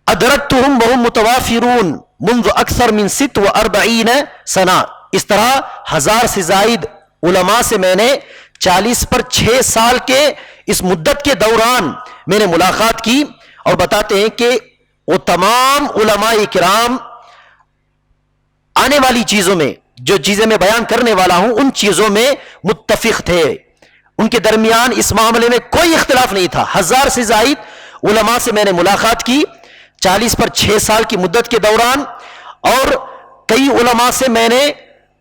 B: ادرکتہم وہم متوافرون منذ اکثر من 46 سنہ. اس طرح 1000 سے زائد علماء سے میں نے 40 پر 6 سال کے اس مدت کے دوران میں نے ملاقات کی. اور بتاتے ہیں کہ وہ تمام علماء کرام آنے والی چیزوں میں, جو چیزیں میں بیان کرنے والا ہوں ان چیزوں میں متفق تھے. ان کے درمیان اس معاملے میں کوئی اختلاف نہیں تھا. 1000 سے زائد علماء سے میں نے ملاقات کی 40 پر 6 سال کی مدت کے دوران, اور کئی علماء سے میں نے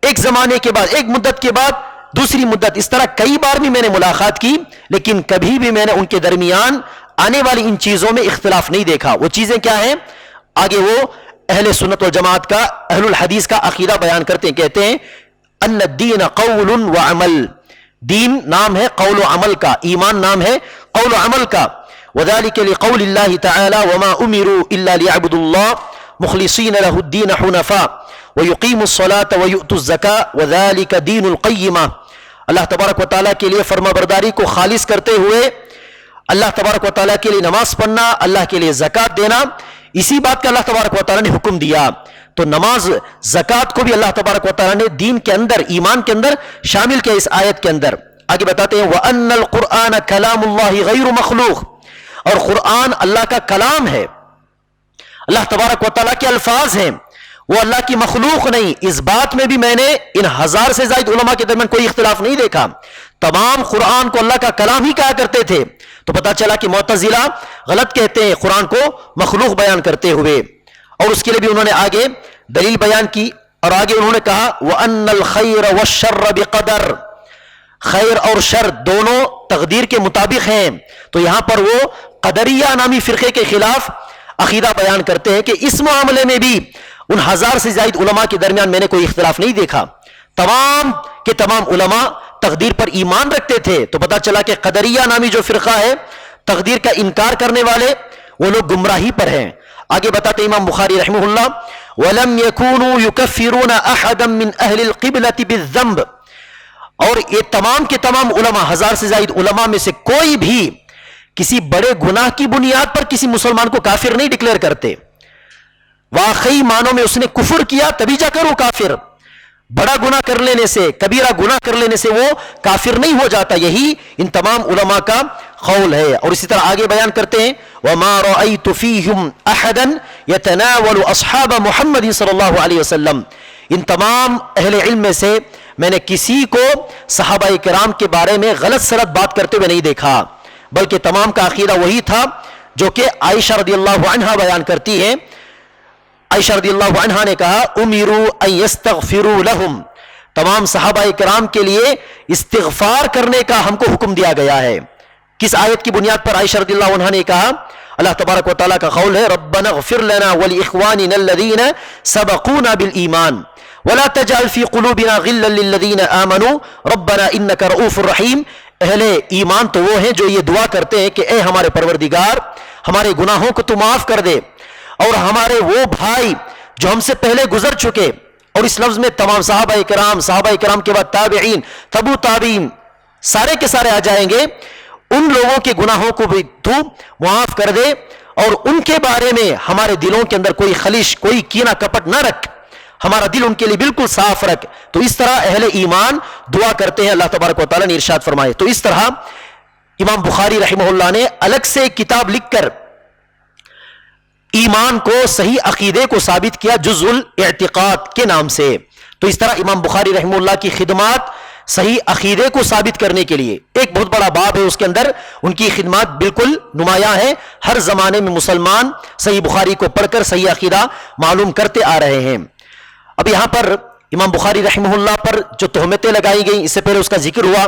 B: ایک زمانے کے بعد, ایک مدت کے بعد دوسری مدت, اس طرح کئی بار بھی میں نے ملاقات کی, لیکن کبھی بھی میں نے ان کے درمیان آنے والی ان چیزوں میں اختلاف نہیں دیکھا. وہ چیزیں کیا ہیں؟ آگے وہ اہل سنت والجماعت کا, اہل الحدیث کا عقیدہ بیان کرتے ہیں. کہتے ہیں ان الدین قول و عمل, دین نام ہے قول و عمل کا, ایمان نام ہے قول و عمل کا. وذلك لقول الله تعالى وما امروا الا ليعبدوا الله مخلصين له الدين حنفاء ويقيموا الصلاة ويؤتوا الزكاة وذلك دين القيمة. اللہ تبارک و تعالیٰ کے لیے فرما برداری کو خالص کرتے ہوئے اللہ تبارک و تعالیٰ کے لیے نماز پڑھنا, اللہ کے لیے زکوٰۃ دینا, اسی بات کا اللہ تبارک و تعالیٰ نے حکم دیا. تو نماز زکوٰۃ کو بھی اللہ تبارک و تعالیٰ نے دین کے اندر, ایمان کے اندر شامل کیا اس آیت کے اندر. آگے بتاتے ہیں وَأَنَّ الْقُرْآنَ كَلَامُ اللَّهِ غَيْرُ مَخْلُوقٍ, اور قرآن اللہ کا کلام ہے, اللہ تبارک و تعالیٰ کے الفاظ ہیں, وہ اللہ کی مخلوق نہیں. اس بات میں بھی میں نے ان 1000 سے زائد علماء کے درمیان کوئی اختلاف نہیں دیکھا. تمام قرآن کو اللہ کا کلام ہی کہا کرتے تھے. تو پتہ چلا کہ معتزلہ غلط کہتے ہیں قرآن کو مخلوق بیان کرتے ہوئے. اور اس کے لیے بھی انہوں نے آگے دلیل بیان کی, اور آگے انہوں نے کہا وَأَنَّ الْخَيْرَ وَالشَّرَّ بِقَدَرٍ, خیر اور شر دونوں تقدیر کے مطابق ہیں. تو یہاں پر وہ قدریہ نامی فرقے کے خلاف عقیدہ بیان کرتے ہیں کہ اس معاملے میں بھی ان 1000 سے زائد علماء کے درمیان میں نے کوئی اختلاف نہیں دیکھا. تمام کے تمام علماء تقدیر پر ایمان رکھتے تھے. تو پتہ چلا کہ قدریہ نامی جو فرقہ ہے, تقدیر کا انکار کرنے والے, وہ لوگ گمراہی پر ہیں. آگے بتاتے امام بخاری رحمہ اللہ وَلَمْ يَكُونُوا يُكَفِّرُونَ أَحَدًا مِّنْ أَهْلِ الْقِبْلَةِ بِالذَّنْبِ, اور یہ تمام کے تمام علماء 1000 سے زائد علماء میں سے کوئی بھی کسی بڑے گناہ کی بنیاد پر کسی مسلمان کو کافر نہیں ڈکلیئر کرتے. واقعی معنوں میں اس نے کفر کیا تبھی جا کر وہ کافر, بڑا گناہ کر لینے سے, کبیرہ گناہ کر لینے سے وہ کافر نہیں ہو جاتا. یہی ان تمام علماء کا قول ہے. اور اسی طرح آگے بیان کرتے ہیں وَمَا رَأَيْتُ فِيهِمْ أَحَدًا يَتَنَاوَلُ أَصْحَابَ مُحَمَّدٍ صلی اللہ علیہ وسلم, ان تمام اہل علم میں سے میں نے کسی کو صحابہ کرام کے بارے میں غلط سلط بات کرتے ہوئے نہیں دیکھا, بلکہ تمام کا عقیدہ وہی تھا جو کہ عائشہ رضی اللہ عنہا بیان کرتی ہیں. عائشہ رضی اللہ عنہا نے کہا امروا ان یستغفروا لهم, تمام صحابہ کرام کے لیے استغفار کرنے کا ہم کو حکم دیا گیا ہے. کس آیت کی بنیاد پر عائشہ رضی اللہ عنہا نے کہا؟ اللہ تبارک و تعالیٰ کا قول ہے ربنا اغفر لنا ولاخواننا الذین سبقونا بالایمان ولا تجعل في قلوبنا غلا للذین آمنوا ربنا انک رؤوف رحیم. اہل ایمان تو وہ ہیں جو یہ دعا کرتے ہیں کہ اے ہمارے پروردگار, ہمارے گناہوں کو تو معاف کر دے, اور ہمارے وہ بھائی جو ہم سے پہلے گزر چکے اور اس لفظ میں تمام صحابہ کرام کے بعد تابعین، تبو تابعین، سارے کے سارے آ جائیں گے. ان لوگوں کے گناہوں کو بھی تو معاف کر دے اور ان کے بارے میں ہمارے دلوں کے اندر کوئی خلش، کوئی کینہ کپٹ نہ رکھ، ہمارا دل ان کے لیے بالکل صاف رکھ. تو اس طرح اہل ایمان دعا کرتے ہیں. اللہ تبارک و تعالیٰ نے ارشاد فرمائے. تو اس طرح امام بخاری رحمہ اللہ نے الگ سے کتاب لکھ کر ایمان کو، صحیح عقیدے کو ثابت کیا جزء الاعتقاد کے نام سے. تو اس طرح امام بخاری رحمہ اللہ کی خدمات صحیح عقیدے کو ثابت کرنے کے لیے ایک بہت بڑا باب ہے، اس کے اندر ان کی خدمات بالکل نمایاں ہیں. ہر زمانے میں مسلمان صحیح بخاری کو پڑھ کر صحیح عقیدہ معلوم کرتے آ رہے ہیں. اب یہاں پر امام بخاری رحمہ اللہ پر جو تہمتیں لگائی گئیں، اس سے پہلے اس کا ذکر ہوا.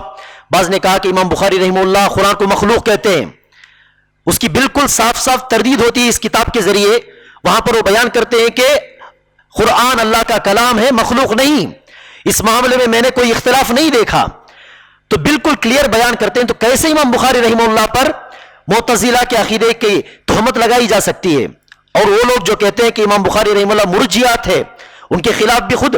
B: بعض نے کہا کہ امام بخاری رحمہ اللہ قرآن کو مخلوق کہتے ہیں. اس کی بالکل صاف صاف تردید ہوتی ہے اس کتاب کے ذریعے. وہاں پر وہ بیان کرتے ہیں کہ قرآن اللہ کا کلام ہے، مخلوق نہیں. اس معاملے میں نے کوئی اختلاف نہیں دیکھا. تو بالکل کلیئر بیان کرتے ہیں. تو کیسے امام بخاری رحمہ اللہ پر معتزلہ کے عقیدے کی تہمت لگائی جا سکتی ہے؟ اور وہ لوگ جو کہتے ہیں کہ امام بخاری رحمہ اللہ مرجئات ہے، ان کے خلاف بھی خود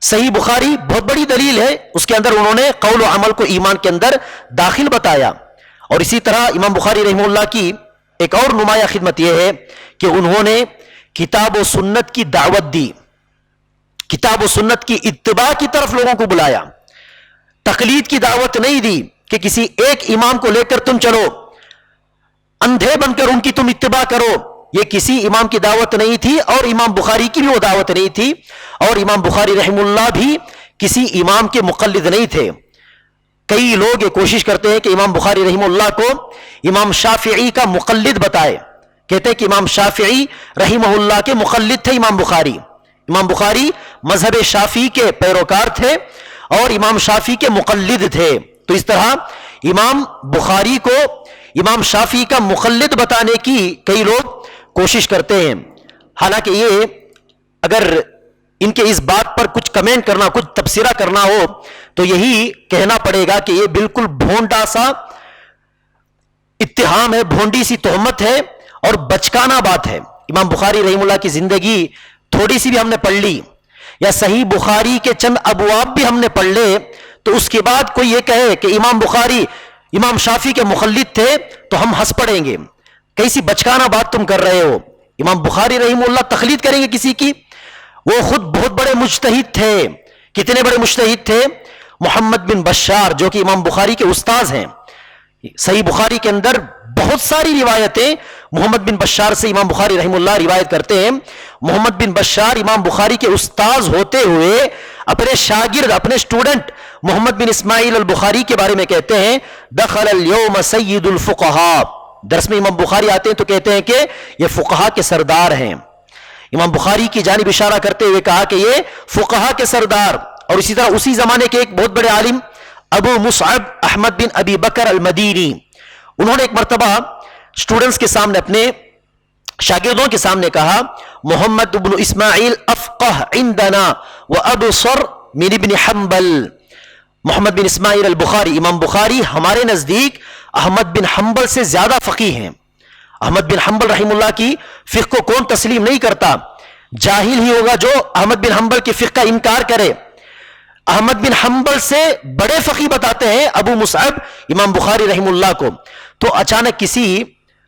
B: صحیح بخاری بہت بڑی دلیل ہے. اس کے اندر انہوں نے قول و عمل کو ایمان کے اندر داخل بتایا. اور اسی طرح امام بخاری رحمہ اللہ کی ایک اور نمایاں خدمت یہ ہے کہ انہوں نے کتاب و سنت کی دعوت دی، کتاب و سنت کی اتباع کی طرف لوگوں کو بلایا. تقلید کی دعوت نہیں دی کہ کسی ایک امام کو لے کر تم چلو، اندھے بن کر ان کی تم اتباع کرو. یہ کسی امام کی دعوت نہیں تھی، اور امام بخاری کی بھی وہ دعوت نہیں تھی. اور امام بخاری رحمہ اللہ بھی کسی امام کے مقلد نہیں تھے. کئی لوگ یہ کوشش کرتے ہیں کہ امام بخاری رحمہ اللہ کو امام شافعی کا مقلد بتائے. کہتے ہیں کہ امام شافعی رحمہ اللہ کے مقلد تھے امام بخاری. امام بخاری مذہب شافعی کے پیروکار تھے اور امام شافعی کے مقلد تھے. تو اس طرح امام بخاری کو امام شافعی کا مقلد بتانے کی کئی لوگ کوشش کرتے ہیں. حالانکہ یہ اگر ان کے اس بات پر کچھ کمنٹ کرنا، کچھ تبصرہ کرنا ہو تو یہی کہنا پڑے گا کہ یہ بالکل بھونڈا سا اتہام ہے، بھونڈی سی تہمت ہے اور بچکانہ بات ہے. امام بخاری رحمہ اللہ کی زندگی تھوڑی سی بھی ہم نے پڑھ لی یا صحیح بخاری کے چند ابواب بھی ہم نے پڑھ لے تو اس کے بعد کوئی یہ کہے کہ امام بخاری امام شافعی کے مقلد تھے تو ہم ہنس پڑیں گے. کیسی بچکانہ بات تم کر رہے ہو؟ امام بخاری رحمہ اللہ تقلید کریں گے کسی کی؟ وہ خود بہت بڑے مجتہد تھے. کتنے بڑے مجتہد تھے؟ محمد بن بشار جو کہ امام بخاری کے استاذ ہیں. صحیح بخاری کے اندر بہت ساری روایتیں محمد بن بشار سے امام بخاری رحمہ اللہ روایت کرتے ہیں. محمد بن بشار امام بخاری کے استاذ ہوتے ہوئے اپنے شاگرد، اپنے اسٹوڈنٹ محمد بن اسماعیل البخاری کے بارے میں کہتے ہیں دخل اليوم سید الفقہاء. درس میں امام بخاری آتے ہیں تو کہتے ہیں کہ یہ فقہا کے سردار ہیں. امام بخاری کی جانب اشارہ کرتے ہوئے کہا کہ یہ فقہا کے سردار. اور اسی طرح اسی زمانے کے ایک بہت بڑے عالم ابو مصعب احمد بن ابی بکر المدینی، انہوں نے ایک مرتبہ اسٹوڈنٹس کے سامنے، اپنے شاگردوں کے سامنے کہا محمد بن اسماعیل افقہ عندنا وابصر من ابن حنبل. محمد بن اسماعیل البخاری، امام بخاری ہمارے نزدیک احمد بن حنبل سے زیادہ فقیہ ہیں. احمد بن حنبل رحمہ اللہ کی فقہ کو کون تسلیم نہیں کرتا؟ جاہل ہی ہوگا جو احمد بن حنبل کی فقہ کا انکار کرے. احمد بن حنبل سے بڑے فقیہ بتاتے ہیں ابو مصعب امام بخاری رحمہ اللہ کو. تو اچانک کسی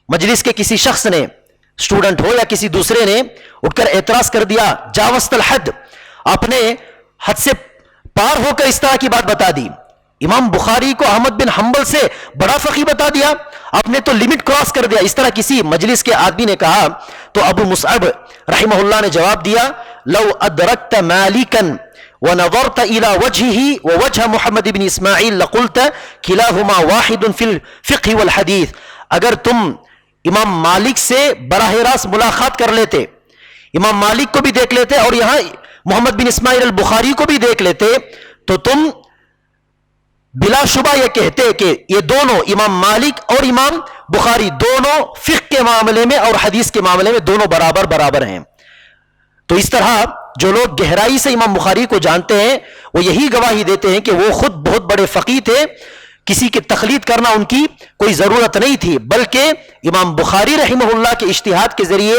B: مجلس کے کسی شخص نے، اسٹوڈنٹ ہو یا کسی دوسرے نے، اٹھ کر اعتراض کر دیا جاوزت الحد، آپ نے حد سے پار ہو کر اس طرح کی بات بتا دی. امام بخاری کو احمد بن حنبل سے بڑا فقیہ بتا دیا، آپ نے تو لمٹ کراس کر دیا. اس طرح کسی مجلس کے آدمی نے کہا تو ابو مصعب رحمہ اللہ نے جواب دیا لو ادرکت مالکا ونظرت الى وجهه ووجه محمد بن اسماعیل لقلت كلاهما واحد في الفقه والحديث. اگر تم امام مالک سے براہ راست ملاقات کر لیتے، امام مالک کو بھی دیکھ لیتے اور یہاں محمد بن اسماعیل البخاری کو بھی دیکھ لیتے تو تم بلا شبہ یہ کہتے کہ یہ دونوں امام مالک اور امام بخاری دونوں فقہ کے معاملے میں اور حدیث کے معاملے میں دونوں برابر برابر ہیں. تو اس طرح جو لوگ گہرائی سے امام بخاری کو جانتے ہیں وہ یہی گواہی دیتے ہیں کہ وہ خود بہت بڑے فقیہ تھے. کسی کی تقلید کرنا ان کی کوئی ضرورت نہیں تھی، بلکہ امام بخاری رحمہ اللہ کے اجتہاد کے ذریعے،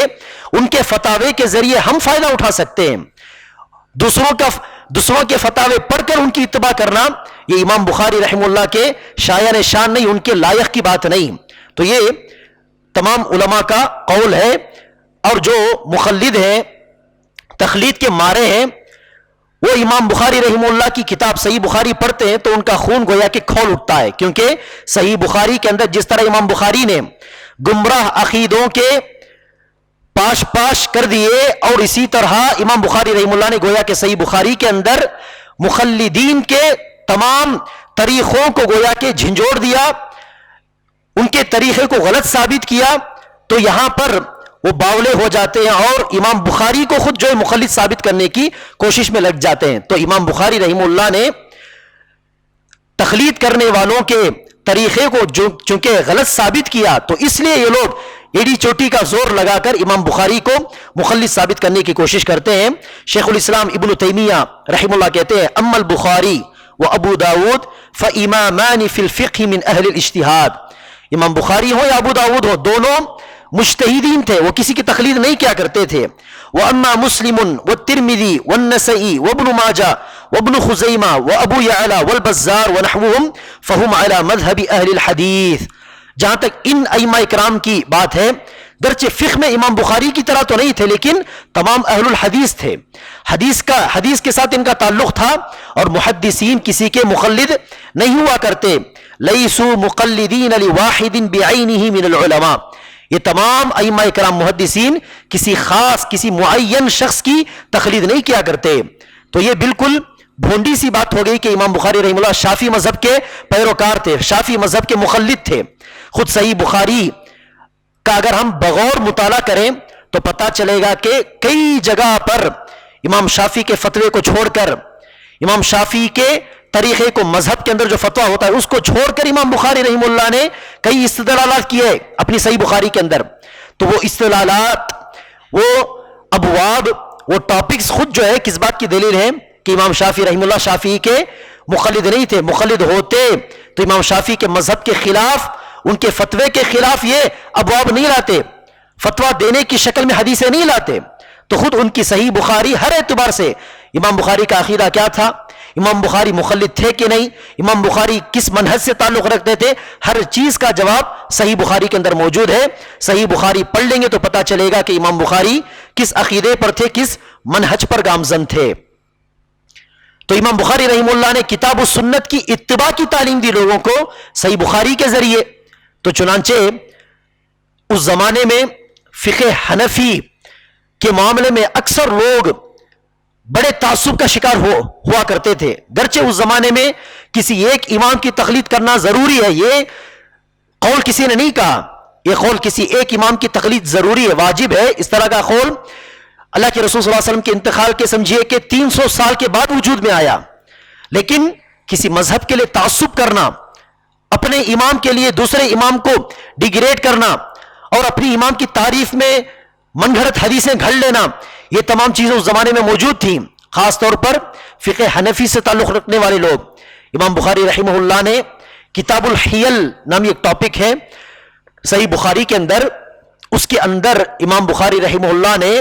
B: ان کے فتاوے کے ذریعے ہم فائدہ اٹھا سکتے ہیں. دوسروں کے فتاوے پڑھ کر ان کی اتباع کرنا یہ امام بخاری رحمہ اللہ کے شایان شان نہیں، ان کے لائق کی بات نہیں. تو یہ تمام علماء کا قول ہے. اور جو مخلد ہیں، تقلید کے مارے ہیں، وہ امام بخاری رحمہ اللہ کی کتاب صحیح بخاری پڑھتے ہیں تو ان کا خون گویا کہ کھول اٹھتا ہے، کیونکہ صحیح بخاری کے اندر جس طرح امام بخاری نے گمراہ عقیدوں کے پاش کر دیے، اور اسی طرح امام بخاری رحمہ اللہ نے گویا کہ صحیح بخاری کے اندر مخلدین کے تمام طریقوں کو گویا کہ جھنجھوڑ دیا، ان کے طریقے کو غلط ثابت کیا، تو یہاں پر وہ باولے ہو جاتے ہیں اور امام بخاری کو خود جو ہے مخلد ثابت کرنے کی کوشش میں لگ جاتے ہیں. تو امام بخاری رحمہ اللہ نے تقلید کرنے والوں کے طریقے کو چونکہ غلط ثابت کیا، تو اس لیے یہ لوگ ایڑی چوٹی کا زور لگا کر امام بخاری کو مخلد ثابت کرنے کی کوشش کرتے ہیں. شیخ الاسلام ابن تیمیہ رحمہ اللہ کہتے ہیں اما البخاری و ابو داود فامامان فی الفقہ من اہل الاجتہاد. امام بخاری ہو یا ابو داود ہو، دونوں مجتہدین تھے، وہ کسی کی تقلید نہیں کیا کرتے تھے. وَأَمَّا مُسْلِمٌ وَالتِّرْمِذِي وَالنَّسَئِي وَابْنُ مَاجَةَ وَابْنُ خُزَيْمَةَ وَأَبُو يَعْلَى وَالْبَزَّارُ وَنَحْوُهُمْ فَهُمْ عَلَى مَذْهَبِ أَهْلِ الْحَدِيثِ. جہاں تک ان ائمہ اکرام کی بات ہے، گرچہ فقہ میں امام بخاری کی طرح تو نہیں تھے لیکن تمام اہل الحدیث تھے، حدیث کے ساتھ ان کا تعلق تھا، اور محدثین کسی کے مقلد نہیں ہوا کرتے. لَيْسُوا مُقَلِّدِينَ لِوَاحِدٍ بِعَيْنِهِ مِنَ الْعُلَمَاءِ. یہ تمام ائمہ کرام محدثین کسی خاص کسی معین شخص کی تقلید نہیں کیا کرتے. تو یہ بالکل بھونڈی سی بات ہو گئی کہ امام بخاری رحمہ اللہ شافعی مذہب کے پیروکار تھے، شافعی مذہب کے مقلد تھے. خود صحیح بخاری کا اگر ہم بغور مطالعہ کریں تو پتہ چلے گا کہ کئی جگہ پر امام شافعی کے فتوے کو چھوڑ کر، امام شافعی کے طریقے کو، مذہب کے اندر جو فتویٰ ہوتا ہے اس کو چھوڑ کر امام بخاری رحمہ اللہ نے کئی استدلالات کیے اپنی صحیح بخاری کے اندر. تو وہ استدلالات، وہ ابواب، وہ ٹاپکس خود جو ہے کس بات کی دلیل ہے کہ امام شافعی رحمہ اللہ شافعی کے مقلد نہیں تھے. مقلد ہوتے تو امام شافعی کے مذہب کے خلاف، ان کے فتوے کے خلاف یہ ابواب نہیں لاتے، فتویٰ دینے کی شکل میں حدیثیں نہیں لاتے. تو خود ان کی صحیح بخاری ہر اعتبار سے، امام بخاری کا عقیدہ کیا تھا، امام بخاری مخلد تھے کہ نہیں، امام بخاری کس منہج سے تعلق رکھتے تھے، ہر چیز کا جواب صحیح بخاری کے اندر موجود ہے. صحیح بخاری پڑھ لیں گے تو پتہ چلے گا کہ امام بخاری کس عقیدے پر تھے، کس منہج پر گامزن تھے. تو امام بخاری رحمہ اللہ نے کتاب و سنت کی اتباع کی تعلیم دی لوگوں کو صحیح بخاری کے ذریعے. تو چنانچہ اس زمانے میں فقہ حنفی کے معاملے میں اکثر لوگ بڑے تعصب کا شکار ہوا کرتے تھے. گرچہ اس زمانے میں کسی ایک امام کی تقلید کرنا ضروری ہے، یہ قول کسی نے نہیں کہا، یہ قول کسی ایک امام کی تقلید ضروری ہے، واجب ہے. اس طرح کا قول اللہ کے رسول صلی اللہ علیہ وسلم کے انتقال کے سمجھیے کہ 300 سال کے بعد وجود میں آیا. لیکن کسی مذہب کے لیے تعصب کرنا، اپنے امام کے لیے دوسرے امام کو ڈیگریڈ کرنا، اور اپنی امام کی تعریف میں من گھڑت حدیثیں گھڑ لینا، یہ تمام چیزیں اس زمانے میں موجود تھیں. خاص طور پر فقہ حنفی سے تعلق رکھنے والے لوگ. امام بخاری رحمہ اللہ نے کتاب الحیل نامی ایک ٹاپک ہے صحیح بخاری کے اندر، اس کے اندر امام بخاری رحمہ اللہ نے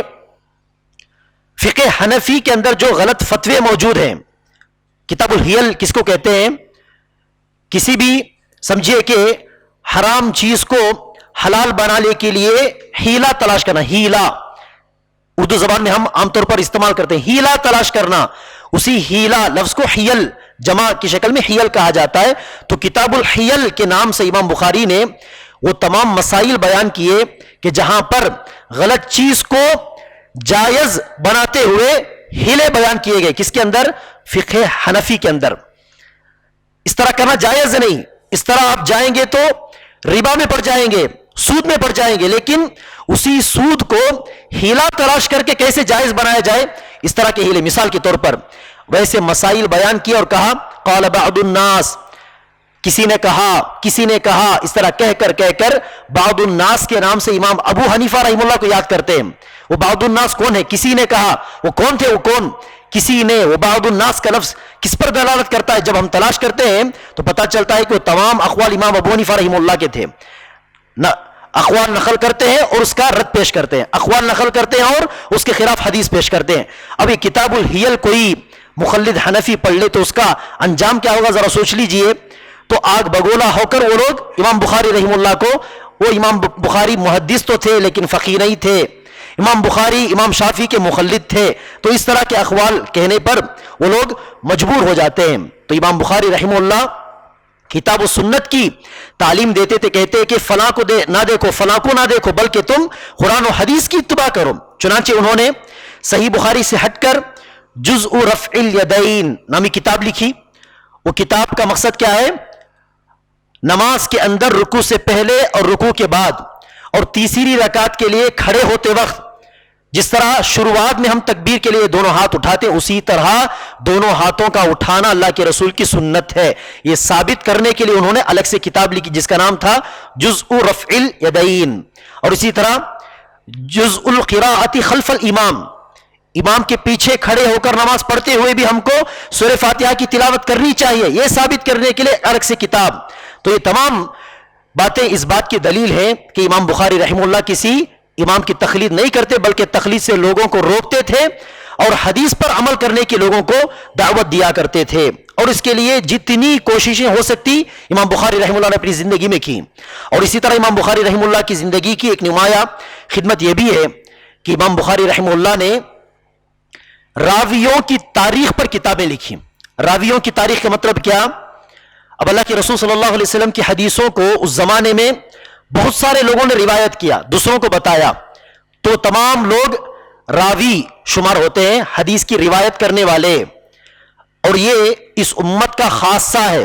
B: فقہ حنفی کے اندر جو غلط فتوے موجود ہیں، کتاب الحیل کس کو کہتے ہیں، کسی بھی سمجھیے کہ حرام چیز کو حلال بنانے کے لیے ہیلا تلاش کرنا. ہیلا اردو زبان میں ہم عام طور پر استعمال کرتے ہیں، ہیلا تلاش کرنا. اسی ہیلا لفظ کو حیل جمع کی شکل میں حیل کہا جاتا ہے. تو کتاب الحیل کے نام سے امام بخاری نے وہ تمام مسائل بیان کیے کہ جہاں پر غلط چیز کو جائز بناتے ہوئے ہیلے بیان کیے گئے. کس کے اندر؟ فقہ حنفی کے اندر. اس طرح کرنا جائز نہیں. اس طرح آپ جائیں گے تو ربا میں پڑ جائیں گے، سود میں پڑ جائیں گے. لیکن اسی سود کو ہیلا تلاش کر کے کیسے جائز بنایا جائے، اس طرح کے ہیلے. مثال کے طور پر ویسے مسائل بیان کیا اور کہا قال بعض الناس، کسی نے کہا، اس طرح کہہ کر بعض الناس کے نام سے امام ابو حنیفہ رحمہ اللہ کو یاد کرتے ہیں. وہ بعض الناس کون ہے؟ کسی نے کہا. وہ کون تھے؟ وہ کون؟ کسی نے. وہ بعض الناس کا لفظ کس پر دلالت کرتا ہے؟ جب ہم تلاش کرتے ہیں تو پتہ چلتا ہے کہ وہ تمام اقوال امام ابو حنیفہ رحمہ اللہ کے تھے. اقوال نقل کرتے ہیں اور اس کا رد پیش کرتے ہیں، اقوال نقل کرتے ہیں اور اس کے خلاف حدیث پیش کرتے ہیں. اب یہ کتاب الحیل کوئی مخلد حنفی پڑھ لے تو اس کا انجام کیا ہوگا ذرا سوچ لیجئے. تو آگ بگولا ہو کر وہ لوگ امام بخاری رحمہ اللہ کو، وہ امام بخاری محدث تو تھے لیکن فقیہ نہیں تھے، امام بخاری امام شافعی کے مخلد تھے، تو اس طرح کے اقوال کہنے پر وہ لوگ مجبور ہو جاتے ہیں. تو امام بخاری رحمہ اللہ کتاب و سنت کی تعلیم دیتے تھے، کہتے کہ فلاں کو نہ دیکھو، فلاں کو نہ دیکھو، بلکہ تم قرآن و حدیث کی اتباع کرو. چنانچہ انہوں نے صحیح بخاری سے ہٹ کر جزء رفع الیدین نامی کتاب لکھی. وہ کتاب کا مقصد کیا ہے؟ نماز کے اندر رکوع سے پہلے اور رکوع کے بعد اور تیسری رکعت کے لیے کھڑے ہوتے وقت جس طرح شروعات میں ہم تکبیر کے لیے دونوں ہاتھ اٹھاتے ہیں، اسی طرح دونوں ہاتھوں کا اٹھانا اللہ کے رسول کی سنت ہے. یہ ثابت کرنے کے لیے انہوں نے الگ سے کتاب لکھی جس کا نام تھا جزء رفع الیدین. اور اسی طرح جزء القراءۃ خلف الامام، امام کے پیچھے کھڑے ہو کر نماز پڑھتے ہوئے بھی ہم کو سورہ فاتحہ کی تلاوت کرنی چاہیے، یہ ثابت کرنے کے لیے الگ سے کتاب. تو یہ تمام باتیں اس بات کی دلیل ہے کہ امام بخاری رحمہ اللہ کسی امام کی تقلید نہیں کرتے بلکہ تقلید سے لوگوں کو روکتے تھے اور حدیث پر عمل کرنے کی لوگوں کو دعوت دیا کرتے تھے. اور اس کے لیے جتنی کوششیں ہو سکتی امام بخاری رحمہ اللہ نے اپنی زندگی میں کی. اور اسی طرح امام بخاری رحمہ اللہ کی زندگی کی ایک نمایاں خدمت یہ بھی ہے کہ امام بخاری رحمہ اللہ نے راویوں کی تاریخ پر کتابیں لکھی. راویوں کی تاریخ کا مطلب کیا؟ اب اللہ کے رسول صلی اللہ علیہ وسلم کی حدیثوں کو اس زمانے میں بہت سارے لوگوں نے روایت کیا، دوسروں کو بتایا، تو تمام لوگ راوی شمار ہوتے ہیں، حدیث کی روایت کرنے والے. اور یہ اس امت کا خاصہ ہے،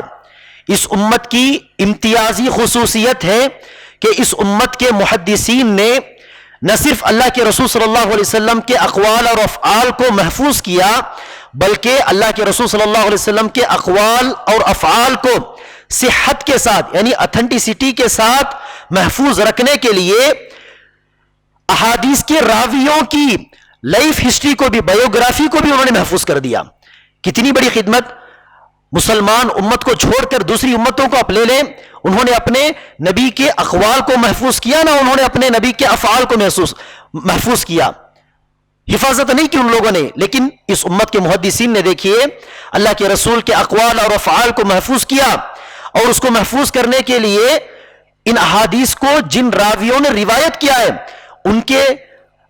B: اس امت کی امتیازی خصوصیت ہے کہ اس امت کے محدثین نے نہ صرف اللہ کے رسول صلی اللہ علیہ وسلم کے اقوال اور افعال کو محفوظ کیا بلکہ اللہ کے رسول صلی اللہ علیہ وسلم کے اقوال اور افعال کو صحت کے ساتھ یعنی اتھینٹسٹی کے ساتھ محفوظ رکھنے کے لیے احادیث کے راویوں کی لائف ہسٹری کو بھی، بایوگرافی کو بھی انہوں نے محفوظ کر دیا. کتنی بڑی خدمت! مسلمان امت کو چھوڑ کر دوسری امتوں کو آپ لے لیں، انہوں نے اپنے نبی کے اقوال کو محفوظ کیا نہ انہوں نے اپنے نبی کے افعال کو محفوظ کیا. حفاظت نہیں کی ان لوگوں نے، لیکن اس امت کے محدثین نے دیکھیے اللہ کے رسول کے اقوال اور افعال کو محفوظ کیا. اور اس کو محفوظ کرنے کے لیے ان احادیث کو جن راویوں نے روایت کیا ہے ان کے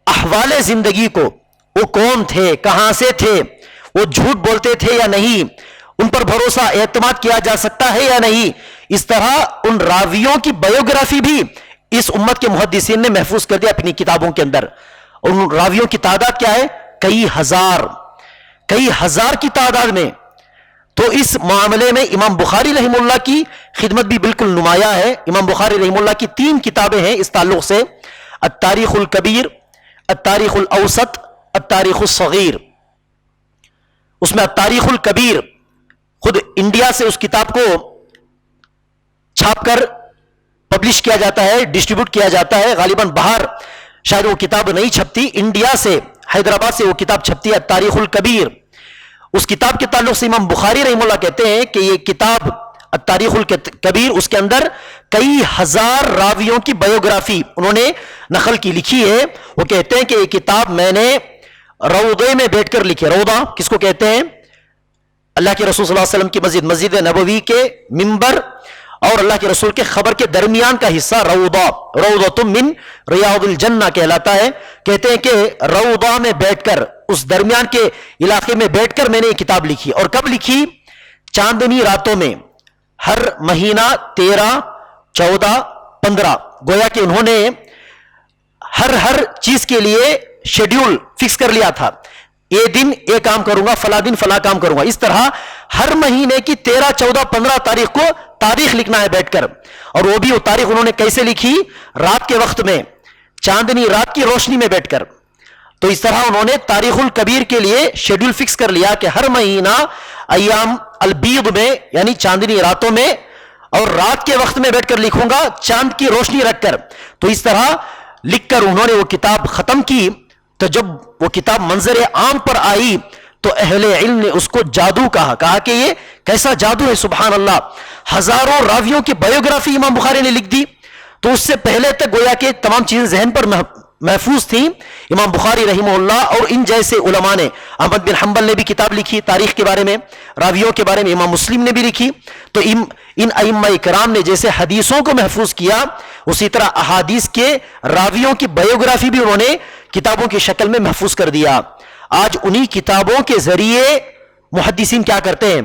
B: احوال زندگی کو، وہ کون تھے، کہاں سے تھے، وہ جھوٹ بولتے تھے یا نہیں، ان پر بھروسہ اعتماد کیا جا سکتا ہے یا نہیں، اس طرح ان راویوں کی بایوگرافی بھی اس امت کے محدثین نے محفوظ کر دیا اپنی کتابوں کے اندر. اور ان راویوں کی تعداد کیا ہے؟ کئی ہزار کی تعداد میں. تو اس معاملے میں امام بخاری رحمہ اللہ کی خدمت بھی بالکل نمایاں ہے. امام بخاری رحمہ اللہ کی 3 کتابیں ہیں اس تعلق سے، التاریخ الکبیر، التاریخ الاوسط، التاریخ الصغیر. اس میں التاریخ الکبیر خود انڈیا سے اس کتاب کو چھاپ کر پبلش کیا جاتا ہے، ڈسٹریبیوٹ کیا جاتا ہے. غالباً باہر شاید وہ کتاب نہیں چھپتی، انڈیا سے، حیدرآباد سے وہ کتاب چھپتی ہے، التاریخ الکبیر. اس کتاب کے تعلق سے امام بخاری رحمہ اللہ کہتے ہیں کہ یہ کتاب التاریخ الکبیر، اس کے اندر کئی ہزار راویوں کی بایوگرافی انہوں نے نقل کی لکھی ہے. وہ کہتے ہیں کہ یہ کتاب میں نے روضے میں بیٹھ کر لکھی. روضہ کس کو کہتے ہیں؟ اللہ کے رسول صلی اللہ علیہ وسلم کی مسجد، مسجد نبوی کے منبر اور اللہ کے رسول کے خبر کے درمیان کا حصہ روضہ، روضۃ من ریاض الجنہ کہلاتا ہے. کہتے ہیں کہ روضہ میں بیٹھ کر، اس درمیان کے علاقے میں بیٹھ کر میں نے یہ کتاب لکھی. اور کب لکھی؟ چاندنی راتوں میں، ہر مہینہ 13، 14، 15. گویا کہ انہوں نے ہر چیز کے لیے شیڈیول فکس کر لیا تھا، یہ دن یہ کام کروں گا، فلاں دن فلاں کام کروں گا. اس طرح ہر مہینے کی 13، 14، 15 تاریخ کو تاریخ لکھنا ہے بیٹھ کر. اور وہ بھی وہ تاریخ انہوں نے کیسے لکھی؟ رات کے وقت میں، چاندنی رات کی روشنی میں بیٹھ کر. تو اس طرح انہوں نے تاریخ الکبیر کے لیے شیڈیول فکس کر لیا کہ ہر مہینہ ایام البیض میں یعنی چاندنی راتوں میں اور رات کے وقت میں بیٹھ کر لکھوں گا، چاند کی روشنی رکھ کر. تو اس طرح لکھ کر انہوں نے وہ کتاب ختم کی. تو جب وہ کتاب منظر عام پر آئی تو اہل علم نے اس کو جادو کہا کہ یہ کیسا جادو ہے، سبحان اللہ. ہزاروں راویوں کی بایوگرافی امام بخاری نے لکھ دی. تو اس سے پہلے تک گویا کہ تمام چیزیں ذہن پر محفوظ تھیں. امام بخاری رحمہ اللہ اور ان جیسے علماء نے، احمد بن حنبل نے بھی کتاب لکھی تاریخ کے بارے میں، راویوں کے بارے میں امام مسلم نے بھی لکھی. تو ان ائمہ کرام نے جیسے حدیثوں کو محفوظ کیا، اسی طرح احادیث کے راویوں کی بایوگرافی بھی انہوں نے کتابوں کی شکل میں محفوظ کر دیا. آج انہی کتابوں کے ذریعے محدثین کیا کرتے ہیں؟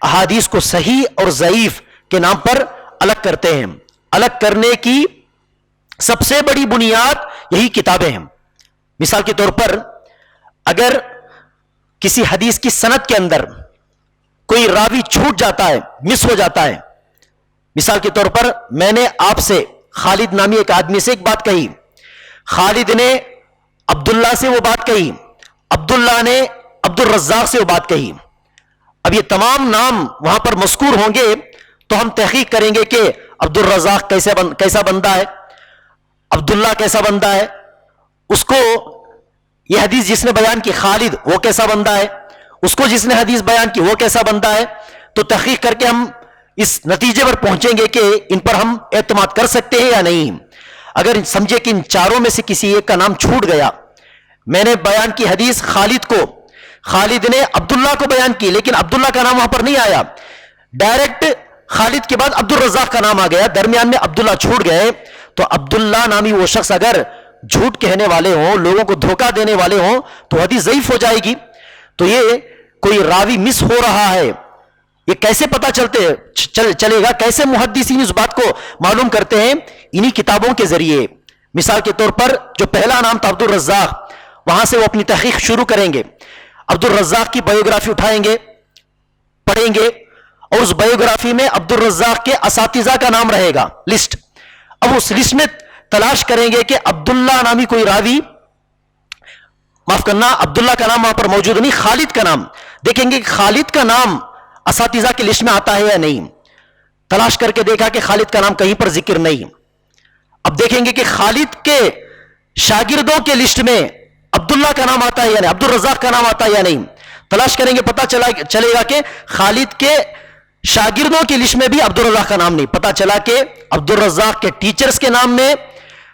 B: احادیث کو صحیح اور ضعیف کے نام پر الگ کرتے ہیں. الگ کرنے کی سب سے بڑی بنیاد یہی کتابیں ہیں. مثال کے طور پر اگر کسی حدیث کی سند کے اندر کوئی راوی چھوٹ جاتا ہے، مس ہو جاتا ہے، مثال کے طور پر میں نے آپ سے خالد نامی ایک آدمی سے ایک بات کہی، خالد نے عبداللہ سے وہ بات کہی، عبداللہ نے عبد الرزاق سے وہ بات کہی. اب یہ تمام نام وہاں پر مذکور ہوں گے تو ہم تحقیق کریں گے کہ عبد الرزاق کیسا بندہ ہے، عبداللہ کیسا بندہ ہے، اس کو یہ حدیث جس نے بیان کی خالد وہ کیسا بندہ ہے، اس کو جس نے حدیث بیان کی وہ کیسا بندہ ہے. تو تحقیق کر کے ہم اس نتیجے پر پہنچیں گے کہ ان پر ہم اعتماد کر سکتے ہیں یا نہیں. اگر سمجھے کہ ان چاروں میں سے کسی ایک کا نام چھوٹ گیا، میں نے بیان کی حدیث خالد کو، خالد نے عبداللہ کو بیان کی لیکن عبداللہ کا نام وہاں پر نہیں آیا، ڈائریکٹ خالد کے بعد عبد الرزاق کا نام آ گیا، درمیان میں عبداللہ چھوٹ گئے، تو عبداللہ نامی وہ شخص اگر جھوٹ کہنے والے ہوں، لوگوں کو دھوکہ دینے والے ہوں تو حدیث ضعیف ہو جائے گی. تو یہ کوئی راوی مس ہو رہا ہے، یہ کیسے پتا چلے گا؟ کیسے محدثین اس بات کو معلوم کرتے ہیں؟ انہی کتابوں کے ذریعے. مثال کے طور پر جو پہلا نام تھا عبد الرزاق، وہاں سے وہ اپنی تحقیق شروع کریں گے، عبد الرزاق کی بایوگرافی اٹھائیں گے، پڑھیں گے، اور اس بایوگرافی میں عبد الرزاق کے اساتذہ کا نام رہے گا، لسٹ. اب اس لسٹ میں تلاش کریں گے کہ عبداللہ نامی کوئی راوی، معاف کرنا عبداللہ کا نام وہاں پر موجود نہیں، خالد کا نام دیکھیں گے کہ خالد کا نام اساتذہ کی لسٹ میں آتا ہے یا نہیں. تلاش کر کے دیکھا کہ خالد کا نام کہیں پر ذکر نہیں. اب دیکھیں گے کہ خالد کے شاگردوں کے لسٹ میں عبداللہ کا نام آتا ہے یا نہیں، عبد الرزاق کا نام آتا ہے یا نہیں. تلاش کریں گے، پتا چلے گا کہ خالد کے شاگردوں کی لسٹ میں بھی عبد الرزاق کا نام نہیں. پتا چلا کہ عبد الرزاق کے ٹیچرز کے نام میں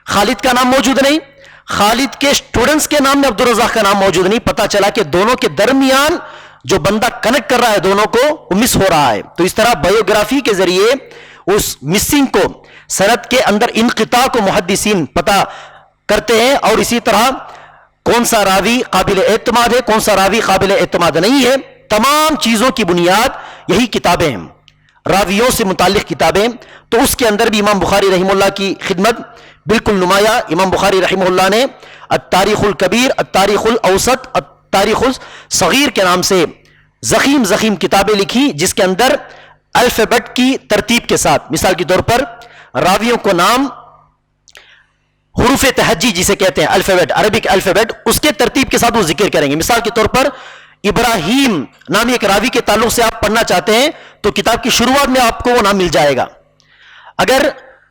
B: خالد کا نام موجود نہیں، خالد کے اسٹوڈنٹس کے نام میں عبد الرزاق کا نام موجود نہیں. پتا چلا کہ دونوں کے درمیان جو بندہ کنیکٹ کر رہا ہے دونوں کو، وہ مس ہو رہا ہے. تو اس طرح بایوگرافی کے ذریعے اس مسنگ کو، سند کے اندر انقطاع کو محدثین پتا کرتے ہیں، اور اسی طرح کون سا راوی قابل اعتماد ہے، کون سا راوی قابل اعتماد نہیں ہے. تمام چیزوں کی بنیاد یہی کتابیں ہیں، راویوں سے متعلق کتابیں. تو اس کے اندر بھی امام بخاری رحمہ اللہ کی خدمت بالکل نمایاں. امام بخاری رحمہ اللہ نے التاریخ الکبیر، التاریخ الاوسط، التاریخ الصغیر کے نام سے زخیم کتابیں لکھی، جس کے اندر الفابیٹ کی ترتیب کے ساتھ، مثال کے طور پر راویوں کو نام حروف تہجی جسے کہتے ہیں، الفابیٹ، عربک الفابیٹ، اس کے ترتیب کے ساتھ وہ ذکر کریں گے. مثال کے طور پر ابراہیم نامی ایک راوی کے تعلق سے آپ پڑھنا چاہتے ہیں تو کتاب کی شروعات میں آپ کو وہ نام مل جائے گا. اگر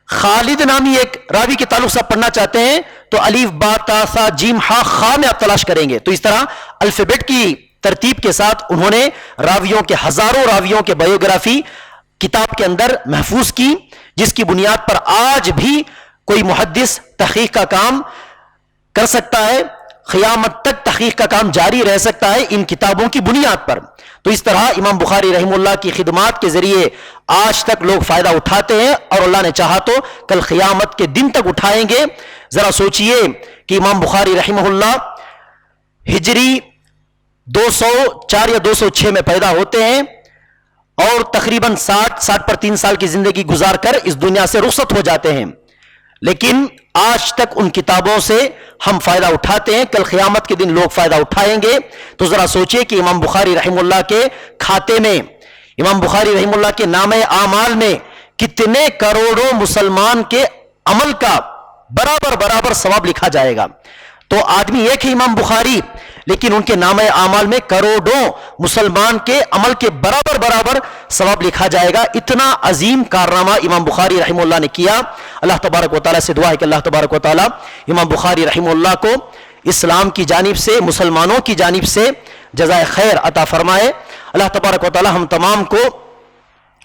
B: خالد نامی ایک راوی کے تعلق سے آپ پڑھنا چاہتے ہیں تو الف با تا سا جیم ہا خا میں آپ تلاش کریں گے. تو اس طرح الفابیٹ کی ترتیب کے ساتھ انہوں نے راویوں کے، ہزاروں راویوں کے بایوگرافی کتاب کے اندر محفوظ کی، جس کی بنیاد پر آج بھی کوئی محدث تحقیق کا کام کر سکتا ہے، قیامت تک تحقیق کا کام جاری رہ سکتا ہے ان کتابوں کی بنیاد پر. تو اس طرح امام بخاری رحمہ اللہ کی خدمات کے ذریعے آج تک لوگ فائدہ اٹھاتے ہیں، اور اللہ نے چاہا تو کل قیامت کے دن تک اٹھائیں گے. ذرا سوچئے کہ امام بخاری رحمہ اللہ ہجری 204 یا 206 میں پیدا ہوتے ہیں اور تقریباً 60 پر 3 سال کی زندگی گزار کر اس دنیا سے رخصت ہو جاتے ہیں، لیکن آج تک ان کتابوں سے ہم فائدہ اٹھاتے ہیں، کل قیامت کے دن لوگ فائدہ اٹھائیں گے. تو ذرا سوچئے کہ امام بخاری رحمہ اللہ کے کھاتے میں، امام بخاری رحمہ اللہ کے نامہ اعمال میں کتنے کروڑوں مسلمان کے عمل کا برابر ثواب لکھا جائے گا. تو آدمی ایک ہے امام بخاری، لیکن ان کے نامہ اعمال میں کروڑوں مسلمان کے عمل کے برابر ثواب لکھا جائے گا. اتنا عظیم کارنامہ امام بخاری رحمہ اللہ نے کیا. اللہ تبارک و تعالیٰ سے دعا ہے کہ اللہ تبارک و تعالیٰ امام بخاری رحمہ اللہ کو اسلام کی جانب سے، مسلمانوں کی جانب سے جزائے خیر عطا فرمائے. اللہ تبارک و تعالیٰ ہم تمام کو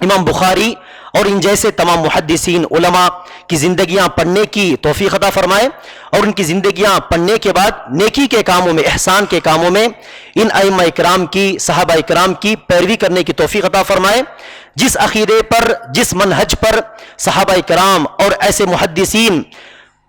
B: امام بخاری اور ان جیسے تمام محدثین علماء کی زندگیاں پڑھنے کی توفیق عطا فرمائے، اور ان کی زندگیاں پڑھنے کے بعد نیکی کے کاموں میں، احسان کے کاموں میں ان ائمہ اکرام کی، صحابہ اکرام کی پیروی کرنے کی توفیق عطا فرمائے۔ جس عقیدے پر، جس منہج پر صحابہ اکرام اور ایسے محدثین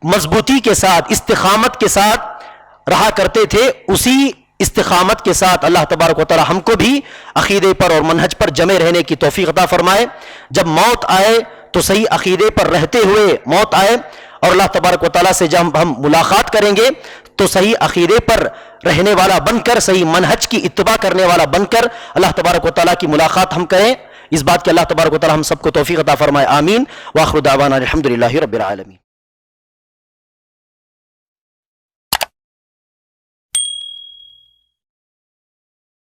B: مضبوطی کے ساتھ، استقامت کے ساتھ رہا کرتے تھے، اسی استقامت کے ساتھ اللہ تبارک و تعالی ہم کو بھی عقیدے پر اور منہج پر جمے رہنے کی توفیق عطا فرمائے۔ جب موت آئے تو صحیح عقیدے پر رہتے ہوئے موت آئے، اور اللہ تبارک و تعالی سے جب ہم ملاقات کریں گے تو صحیح عقیدے پر رہنے والا بن کر، صحیح منہج کی اتباع کرنے والا بن کر اللہ تبارک و تعالی کی ملاقات ہم کریں۔ اس بات کے اللہ تبارک و تعالی ہم سب کو توفیق عطا فرمائے، آمین۔ وآخر دعوانا الحمدللہ رب العالمین۔